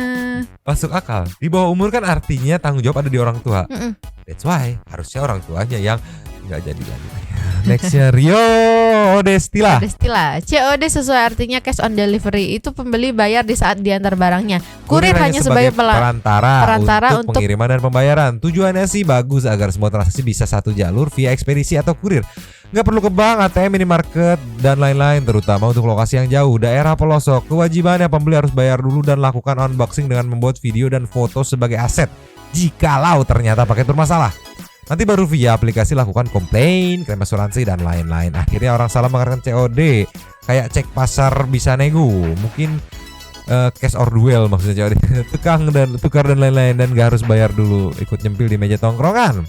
Masuk akal. Di bawah umur kan artinya tanggung jawab ada di orang tua. That's why harusnya orang tuanya yang nggak jadi. Nextnya Rio Destila. COD sesuai artinya cash on delivery, itu pembeli bayar di saat diantar barangnya. Kurir hanya sebagai perantara untuk pengiriman dan pembayaran. Tujuannya sih bagus agar semua transaksi bisa satu jalur via ekspedisi atau kurir. Nggak perlu ke bank, ATM, minimarket dan lain-lain, terutama untuk lokasi yang jauh, daerah pelosok. Kewajibannya pembeli harus bayar dulu dan lakukan unboxing dengan membuat video dan foto sebagai aset. Jikalau ternyata paket bermasalah, nanti baru via aplikasi lakukan komplain, klaim asuransi dan lain-lain. Akhirnya orang salah mengartikan COD kayak cek pasar bisa nego, mungkin cash or duel maksudnya COD. Tukar dan lain-lain dan gak harus bayar dulu, ikut nyempil di meja tongkrongan.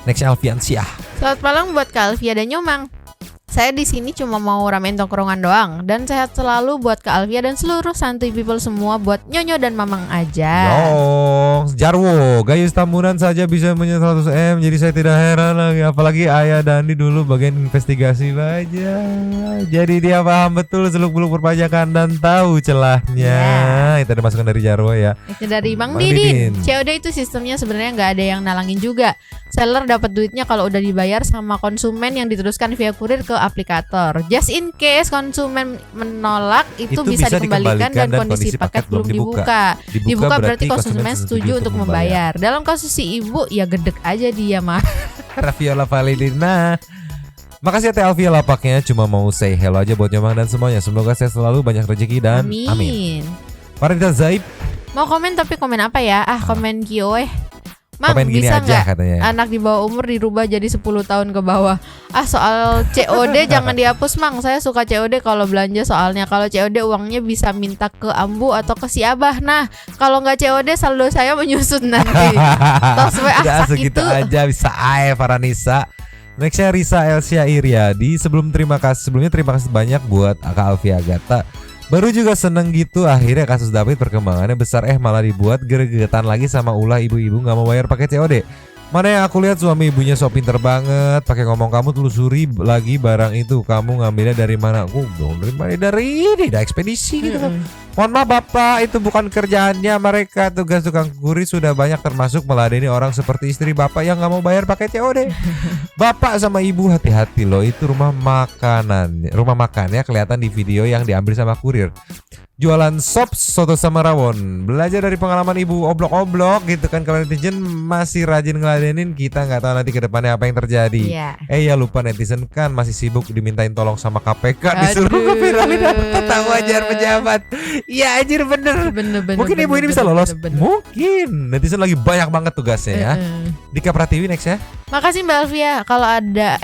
Next Alfiansyah. Selamat malam buat Kak Alvia dan Nyomang. Saya di sini cuma mau ramein tongkrongan doang. Dan sehat selalu buat Kak Alfia dan seluruh santuy people semua, buat Nyonyo dan Mamang aja. Yong, Jarwo, Gayus Tambunan saja bisa menyentuh 100 M, jadi saya tidak heran lagi. Apalagi Ayah Dandi dulu bagian investigasi pajak. Jadi dia paham betul seluk-beluk perpajakan dan tahu celahnya. Itu ada masukan dari Jarwo ya. Itu dari Bang Bang Didin. Didin. COD itu sistemnya sebenarnya nggak ada yang nalangin juga. Seller dapat duitnya kalau udah dibayar sama konsumen yang diteruskan via kurir ke aplikator. Just in case konsumen menolak, itu bisa dikembalikan dan kondisi paket belum dibuka. Dibuka berarti konsumen setuju untuk membayar. Dalam kasus si ibu ya gedek aja dia mah. Rafiola Validina. Makasih ya Teh Alfia lapaknya. Cuma mau say hello aja buat Nyomang dan semuanya. Semoga saya selalu banyak rezeki dan amin. Farida Zaib. Mau komen tapi komen apa ya? Komen Kio Mang, Komen gini bisa aja nggak katanya. anak di bawah umur dirubah jadi 10 tahun ke bawah? Soal COD jangan dihapus Mang. Saya suka COD kalau belanja, soalnya kalau COD uangnya bisa minta ke Ambu atau ke si Abah. Nah, kalau nggak COD saldo saya menyusut nanti. Tos we Udah sak segitu itu. aja bisa Faranisa. Nextnya Risa Elsia Iriadi. Sebelumnya terima kasih banyak buat Kak Alfia Agatha. Baru juga seneng gitu, akhirnya kasus David perkembangannya besar, malah dibuat gregetan lagi sama ulah ibu-ibu nggak mau bayar pakai COD. Mana yang aku lihat suami ibunya so pinter banget, pakai ngomong kamu telusuri lagi barang itu, kamu ngambilnya dari mana? Aku dong dari ini, dah ekspedisi gitu kan. Mohon maaf Bapak, itu bukan kerjaannya mereka. Tugas tukang kurir sudah banyak, termasuk meladeni orang seperti istri Bapak yang nggak mau bayar pakai COD. Bapak sama Ibu hati-hati loh, itu rumah makannya kelihatan di video yang diambil sama kurir. Jualan sop soto sama rawon. Belajar dari pengalaman Ibu oblok-oblok gitu kan. Kalau netizen masih rajin ngeladenin, kita nggak tahu nanti ke depannya apa yang terjadi. Ya lupa netizen kan masih sibuk dimintain tolong sama KPK, disuruh ngeviralin tentang wajar pejabat. Iya anjir bener. Mungkin ibu ini bisa lolos. Mungkin netizen lagi banyak banget tugasnya ya. Dika Pratiwi next ya. Makasih Mbak Alfia.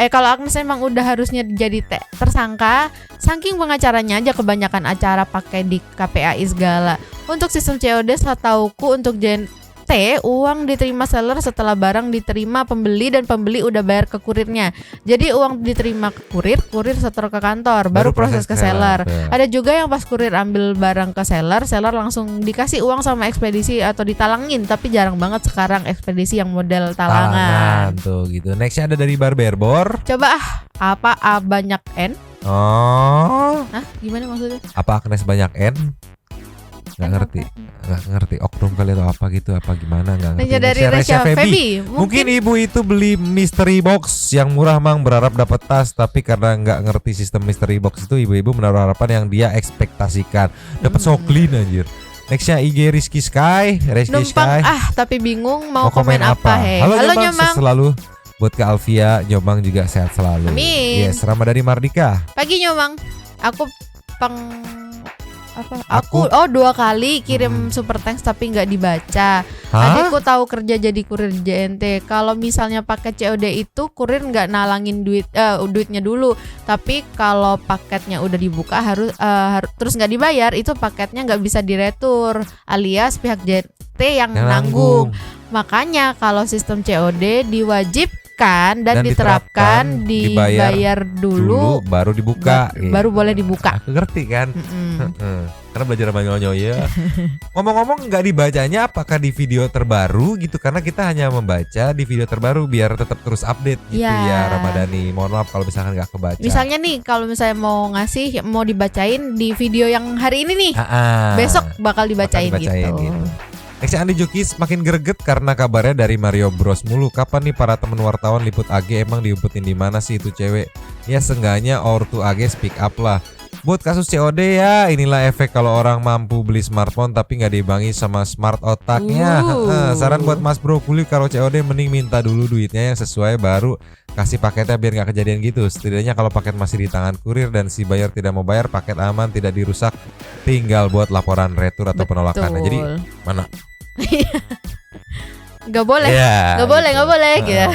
Kalau Agnes emang udah harusnya jadi tersangka, saking pengacaranya aja kebanyakan acara pakai di KPAI segala. Untuk sistem COD setauku untuk JNT uang diterima seller setelah barang diterima pembeli dan pembeli udah bayar ke kurirnya. Jadi uang diterima ke kurir setor ke kantor, baru proses ke seller. Ada juga yang pas kurir ambil barang ke seller langsung dikasih uang sama ekspedisi atau ditalangin, tapi jarang banget sekarang ekspedisi yang model talangan. Tuh gitu. Nextnya ada dari Barberbor. Coba apa A banyak N? Gimana maksudnya? Apa Agnes banyak N? Nggak ngerti oknum kali atau apa gitu, apa gimana nggak ngerti. Dari Resya Feby. Mungkin ibu itu beli mystery box yang murah Mang, berharap dapat tas, tapi karena nggak ngerti sistem mystery box itu, ibu-ibu menaruh harapan yang dia ekspektasikan dapat soklin anjir. Nextnya IG Rizky Sky. Tapi bingung mau komen apa. Halo Nyomang. Sehat selalu buat Kak Alfia, Nyomang juga sehat selalu. Amin. Yes, Ramadhani Mardika. Pagi Nyomang. Aku 2 kali kirim super thanks tapi nggak dibaca. Adikku tahu kerja jadi kurir JNT. Kalau misalnya pakai COD itu kurir nggak nalangin duitnya dulu. Tapi kalau paketnya udah dibuka harus terus nggak dibayar, itu paketnya nggak bisa diretur, alias pihak JNT yang nanggung. Makanya kalau sistem COD diwajibkan dan diterapkan dibayar dulu baru dibuka. Baru boleh dibuka. Aku ngerti kan? Karena belajar sama Nyonyo ya. Ngomong-ngomong nggak dibacanya apakah di video terbaru gitu, karena kita hanya membaca di video terbaru biar tetap terus update gitu ya Ramadhani. Mohon maaf kalau misalkan nggak kebaca. Misalnya nih kalau misalnya mau dibacain di video yang hari ini nih, besok bakal dibacain gitu. Next Andi Jukis makin greget karena kabarnya dari Mario Bros mulu. Kapan nih para temen wartawan liput AG, emang diumpetin di mana sih itu cewek? Ya seenggaknya ortu AG speak up lah. Buat kasus COD ya, inilah efek kalau orang mampu beli smartphone tapi nggak diimbangi sama smart otaknya. Saran buat Mas Bro Kuli, kalau COD mending minta dulu duitnya yang sesuai baru kasih paketnya biar nggak kejadian gitu. Setidaknya kalau paket masih di tangan kurir dan si buyer tidak mau bayar, paket aman, tidak dirusak, tinggal buat laporan retur atau penolakan. Jadi mana? Gak boleh, Ya, gak boleh gitu.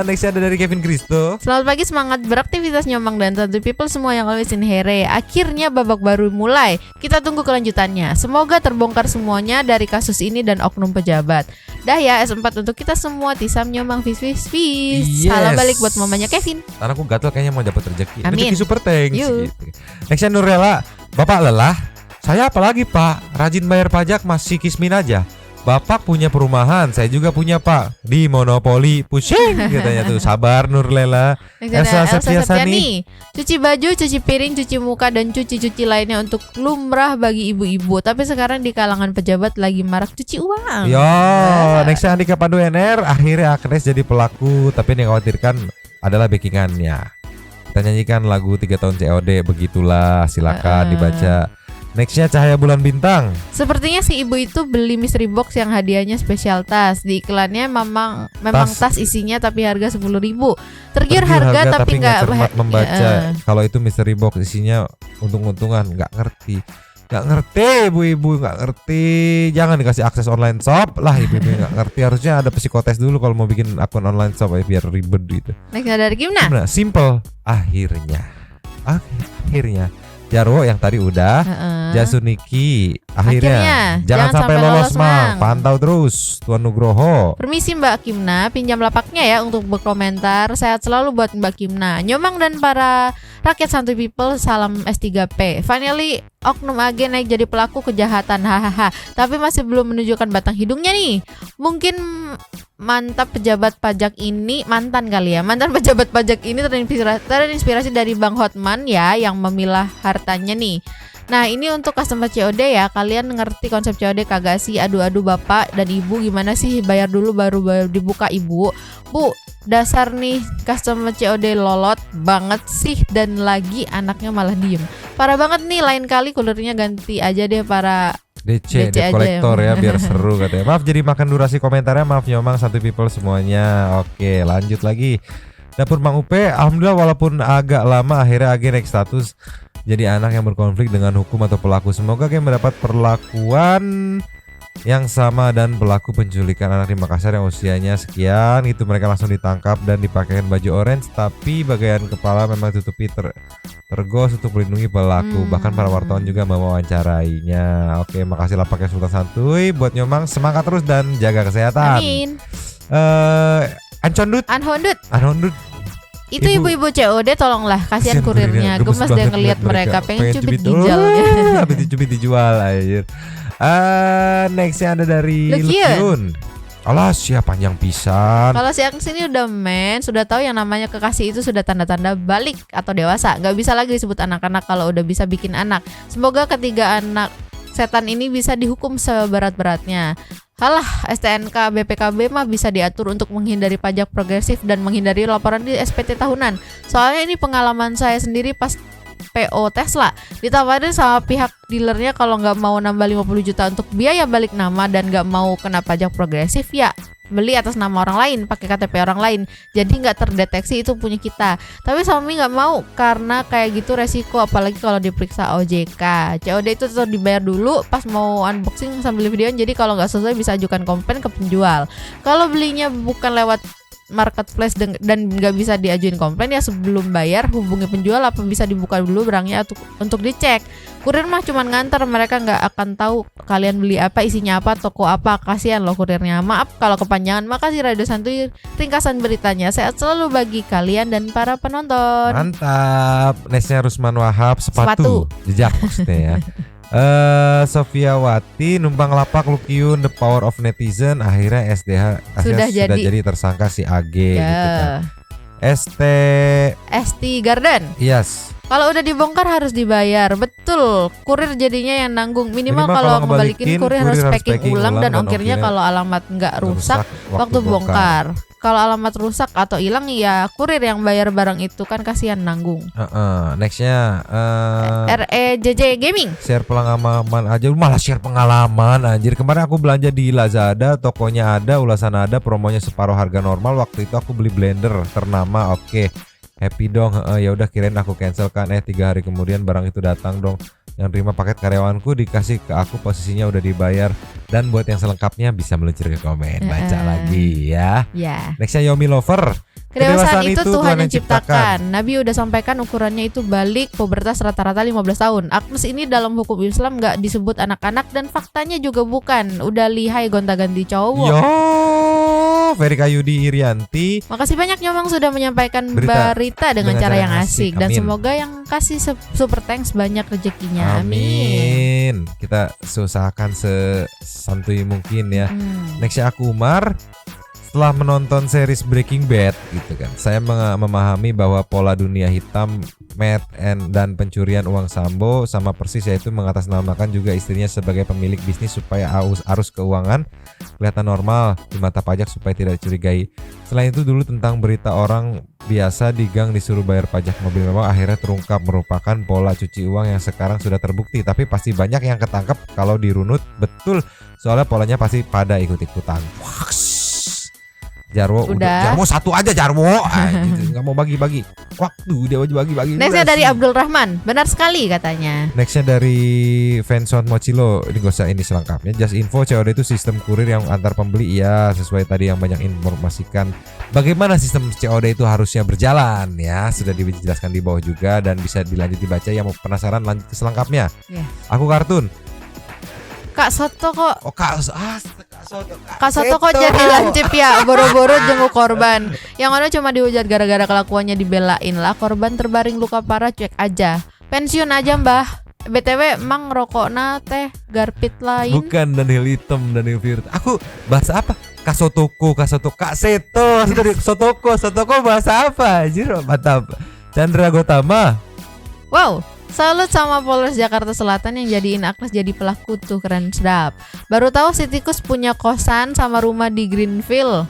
Next ada dari Kevin Kristo. Selamat pagi, semangat beraktivitas Nyomang dan Santuy People semua yang always in here. Akhirnya babak baru mulai. Kita tunggu kelanjutannya. Semoga terbongkar semuanya dari kasus ini dan oknum pejabat. Dah ya S4 untuk kita semua. Tisam Nyomang fish. Yes. Salam balik buat mamanya Kevin. Karena aku gatel kayaknya mau dapat rezeki. Amin. Rezeki super thanks. Yuk. Gitu. Next Nurela, Bapak lelah? Saya apalagi Pak, rajin bayar pajak masih kismin aja. Bapak punya perumahan, saya juga punya Pak. Di monopoli, pusing katanya tuh. Sabar Nurlela. Elsa Septiani. Cuci baju, cuci piring, cuci muka, dan cuci-cuci lainnya untuk lumrah bagi ibu-ibu. Tapi sekarang di kalangan pejabat lagi marak cuci uang. Yo, next Andika Pandu NR. Akhirnya Agnes jadi pelaku, tapi yang dikhawatirkan adalah backingannya. Kita nyanyikan lagu 3 tahun COD, begitulah, silakan dibaca. Nextnya Cahaya Bulan Bintang. Sepertinya si ibu itu beli mystery box yang hadiahnya spesial tas. Di iklannya memang tas isinya tapi harga 10.000. Tergiur harga tapi nggak cermat membaca. Kalau itu mystery box isinya untung-untungan, nggak ngerti. Nggak ngerti ibu-ibu, nggak ngerti. Jangan dikasih akses online shop lah ibu-ibu, nggak ngerti. Harusnya ada psikotes dulu kalau mau bikin akun online shop ya, biar ribet gitu. Next dari Gimna. Simple. Akhirnya Jarwo yang tadi udah, Jasuniki akhirnya jangan sampai lolos Mang. Pantau terus Tuan Nugroho. Permisi Mbak Kimna, pinjam lapaknya ya untuk berkomentar. Sehat selalu buat Mbak Kimna. Nyomang dan para rakyat Santuy People, salam S3P. Finally oknum agen naik jadi pelaku kejahatan, hahaha. Tapi masih belum menunjukkan batang hidungnya nih. Mungkin mantan pejabat pajak ini terinspirasi dari Bang Hotman ya, yang memilah hartanya nih. Nah ini untuk customer COD ya, kalian ngerti konsep COD kagak sih? Aduh bapak dan ibu, gimana sih bayar dulu baru dibuka ibu? Bu, dasar nih customer COD lolot banget sih, dan lagi anaknya malah diem. Parah banget nih, lain kali kulernya ganti aja deh para DC kolektor ya biar seru katanya. Maaf jadi makan durasi komentarnya, maaf Nyomang Santuy People semuanya. Oke lanjut lagi. Dapur Mang Upe, alhamdulillah walaupun agak lama akhirnya AG naik status jadi anak yang berkonflik dengan hukum atau pelaku. Semoga AG mendapat perlakuan yang sama dan pelaku penculikan anak di Makassar yang usianya sekian itu mereka langsung ditangkap dan dipakaikan baju orange, tapi bagian kepala memang tutupi tergos untuk melindungi pelaku. Bahkan para wartawan juga mewawancarainya. Oke, makasih lapaknya Sultan Santuy. Buat Nyomang semangat terus dan jaga kesehatan. Amin. Anhondut. Itu ibu-ibu COD tolonglah, kasihan kurirnya. Gemes deh ngelihat mereka pengen cubit ginjalnya. Habis dicubit dijual anjir. Nextnya ada dari Lukiun. Alah siapa panjang pisan. Kalau si Agnes ini udah sudah tahu yang namanya kekasih itu sudah tanda-tanda balik atau dewasa. Gak bisa lagi disebut anak-anak kalau udah bisa bikin anak. Semoga ketiga anak setan ini bisa dihukum seberat-beratnya. Halah, STNK BPKB mah bisa diatur untuk menghindari pajak progresif dan menghindari laporan di SPT tahunan. Soalnya ini pengalaman saya sendiri pas PO Tesla, ditawarin sama pihak dealernya kalau nggak mau nambah 50 juta untuk biaya balik nama dan nggak mau kena pajak progresif ya beli atas nama orang lain pakai KTP orang lain, jadi nggak terdeteksi itu punya kita. Tapi suami nggak mau karena kayak gitu resiko, apalagi kalau diperiksa OJK. COD itu tetap dibayar dulu pas mau unboxing sambil videoin, jadi kalau nggak selesai bisa ajukan komplain ke penjual. Kalau belinya bukan lewat marketplace dan nggak bisa diajuin komplain ya sebelum bayar hubungi penjual apa bisa dibuka dulu barangnya untuk dicek. Kurir mah cuman nganter, mereka nggak akan tahu kalian beli apa, isinya apa, toko apa. Kasihan loh kurirnya. Maaf kalau kepanjangan. Makasih Radio Santuy ringkasan beritanya. Sehat selalu bagi kalian dan para penonton. Mantap. Nextnya Rusman Wahab, sepatu. Jejak maksudnya ya. Sofia Wati numpang lapak Lukiun The Power of Netizen, akhirnya SDH sudah jadi tersangka si AG gitu kan. ST Garden. Yes. Kalau udah dibongkar harus dibayar. Betul. Kurir jadinya yang nanggung. Minimal kalau ngebalikin kurir harus packing ulang dan ongkirnya kalau alamat nggak rusak waktu bongkar. Kalau alamat rusak atau hilang ya kurir yang bayar barang itu, kan kasihan nanggung. Nextnya REJJ Gaming. Share pengalaman aja, malah share pengalaman anjir. Kemarin aku belanja di Lazada, tokonya ada, ulasan ada, promonya separuh harga normal. Waktu itu aku beli blender ternama. Oke. Happy dong. Ya udah kirain aku cancel kan. 3 hari kemudian barang itu datang dong. Yang terima paket karyawanku dikasih ke aku, posisinya udah dibayar. Dan buat yang selengkapnya bisa meluncur ke komen. Baca lagi ya. Nextnya Yomi Lover. Kedewasaan itu Tuhan yang ciptakan. Nabi udah sampaikan ukurannya itu balik pubertas rata-rata 15 tahun. Agnes ini dalam hukum Islam gak disebut anak-anak dan faktanya juga bukan. Udah lihai gonta-ganti cowok. Yo, Verika Yudi Irianti. Makasih banyak Nyomang sudah menyampaikan berita dengan cara yang asik. Dan semoga yang kasih super thanks banyak rezekinya. Amin. Kita usahakan sesantuy mungkin ya. Nextnya aku Umar. Setelah menonton series Breaking Bad gitu kan, saya memahami bahwa pola dunia hitam, dan pencurian uang Sambo sama persis, yaitu mengatasnamakan juga istrinya sebagai pemilik bisnis supaya arus keuangan kelihatan normal di mata pajak supaya tidak dicurigai. Selain itu dulu tentang berita orang biasa di gang disuruh bayar pajak mobil mewah akhirnya terungkap merupakan pola cuci uang yang sekarang sudah terbukti, tapi pasti banyak yang ketangkep kalau dirunut betul soalnya polanya pasti pada ikut-ikutan. Jarwo udah. Jarwo satu aja Jarwo. Gitu. Nggak mau bagi-bagi waktu, dia bagi-bagi. Nextnya dari Abdul Rahman, benar sekali katanya. Nextnya dari Fanson Mochilo, ini gak usah ini selengkapnya. Just info, COD itu sistem kurir yang antar pembeli. Ya sesuai tadi yang banyak informasikan bagaimana sistem COD itu harusnya berjalan ya. Sudah dijelaskan di bawah juga dan bisa dilanjut dibaca. Yang mau penasaran lanjut ke selengkapnya. Aku kartun Kak Soto kok. Oh Kak Soto kok jadi lancip ya, boro-boro jenguk korban. Yang ono cuma dihujat gara-gara kelakuannya dibelain lah. Korban terbaring luka parah, cuek aja. Pensiun aja mbah. BTW emang rokokna teh garpit lain. Bukan Daniel Hitam, Daniel Firta. Aku bahasa apa? Kak Sotoko, Kak Seto. Sotoko bahasa apa? Anjir, mantap. Chandra Gotama. Wow, salut sama Polres Jakarta Selatan yang jadiin Agnes jadi pelaku tuh, keren sedap. Baru tahu si tikus punya kosan sama rumah di Green Hill.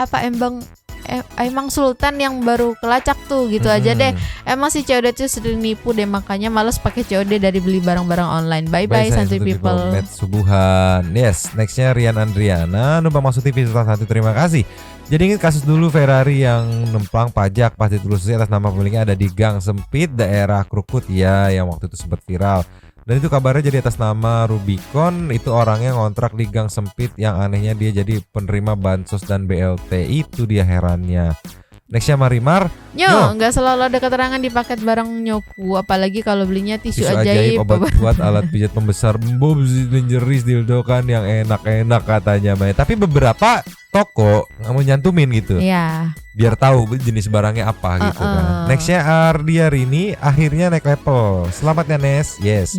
Apa emang Sultan yang baru kelacak tuh gitu aja deh. Emang si COD tuh sering nipu deh, makanya males pakai COD dari beli barang-barang online. Bye santuy people. Subuhan. Yes, nextnya Rian Andriana, numpang masuk TV Sultan 1, terima kasih. Jadi ingat kasus dulu Ferrari yang nemplang pajak pas ditelusuri atas nama pemiliknya ada di gang sempit daerah Krukut ya, yang waktu itu sempat viral. Dan itu kabarnya jadi atas nama Rubicon, itu orangnya ngontrak di gang sempit, yang anehnya dia jadi penerima bansos dan BLT, itu dia herannya. Nextnya Marimar. Nggak selalu ada keterangan di paket barang nyoku, apalagi kalau belinya tisu ajaib, obat kuat, alat pijat pembesar, lingerie, dildo kan yang enak-enak katanya. Tapi beberapa toko nggak mau nyantumin gitu. Iya. Biar tahu jenis barangnya apa gitu kan. Nextnya Ardia Rini, akhirnya naik level. Selamat ya Nes. Yes.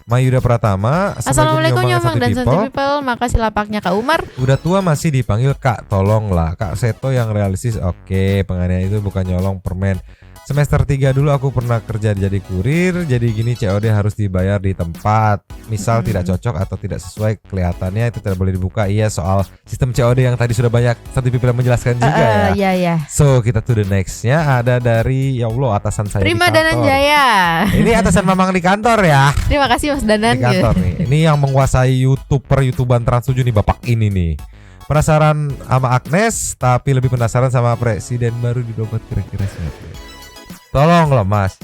Mayuda Pratama. Assalamualaikum Nyomang dan santuy people. Makasih lapaknya Kak Umar. Udah tua masih dipanggil Kak, tolonglah. Kak Seto yang realistis. Oke, penganiayaan itu bukan nyolong permen. Semester 3 dulu aku pernah kerja jadi kurir. Jadi gini, COD harus dibayar di tempat. Misal tidak cocok atau tidak sesuai kelihatannya, itu tidak boleh dibuka. Iya, soal sistem COD yang tadi sudah banyak Santuy People menjelaskan juga ya. Iya. So kita to the nextnya ada dari ya Allah atasan saya Prima di kantor. Dananjaya. Ini atasan Mamang di kantor ya. Terima kasih Mas Danan. Di kantor nih. Ini yang menguasai YouTuber-YouTuban Trans 7 nih, bapak ini nih. Penasaran sama Agnes, tapi lebih penasaran sama presiden baru di dompet kira-kira siapa? Tolonglah Mas.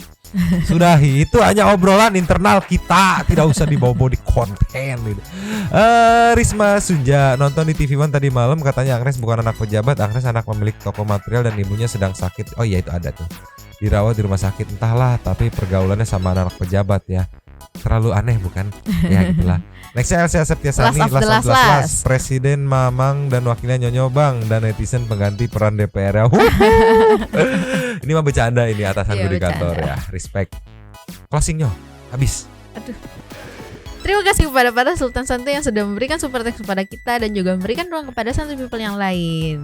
Sudahi, itu hanya obrolan internal kita, tidak usah dibawa-bawa di konten gitu. Risma Sunja nonton di TV One tadi malam, katanya Agnes bukan anak pejabat, Agnes anak pemilik toko material dan ibunya sedang sakit. Oh iya itu ada tuh, dirawat di rumah sakit, entahlah, tapi pergaulannya sama anak pejabat ya. Terlalu aneh bukan? Ya gitulah. Nextnya Elsa Septiasani, last. Presiden Mamang dan wakilnya Nyonyo Bang dan netizen pengganti peran DPR ya. Ini mah bercanda ini atasan gue di kantor ya. Respect. Closingnya habis. Aduh. Terima kasih kepada para Sultan Santuy yang sudah memberikan support text kepada kita dan juga memberikan ruang kepada Santuy People yang lain.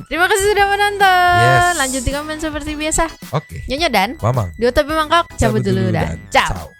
Terima kasih sudah menonton. Lanjut di komen seperti biasa. Oke. Nyonya dan Mamang di Otopi Mangkok cabut dulu dan ciao.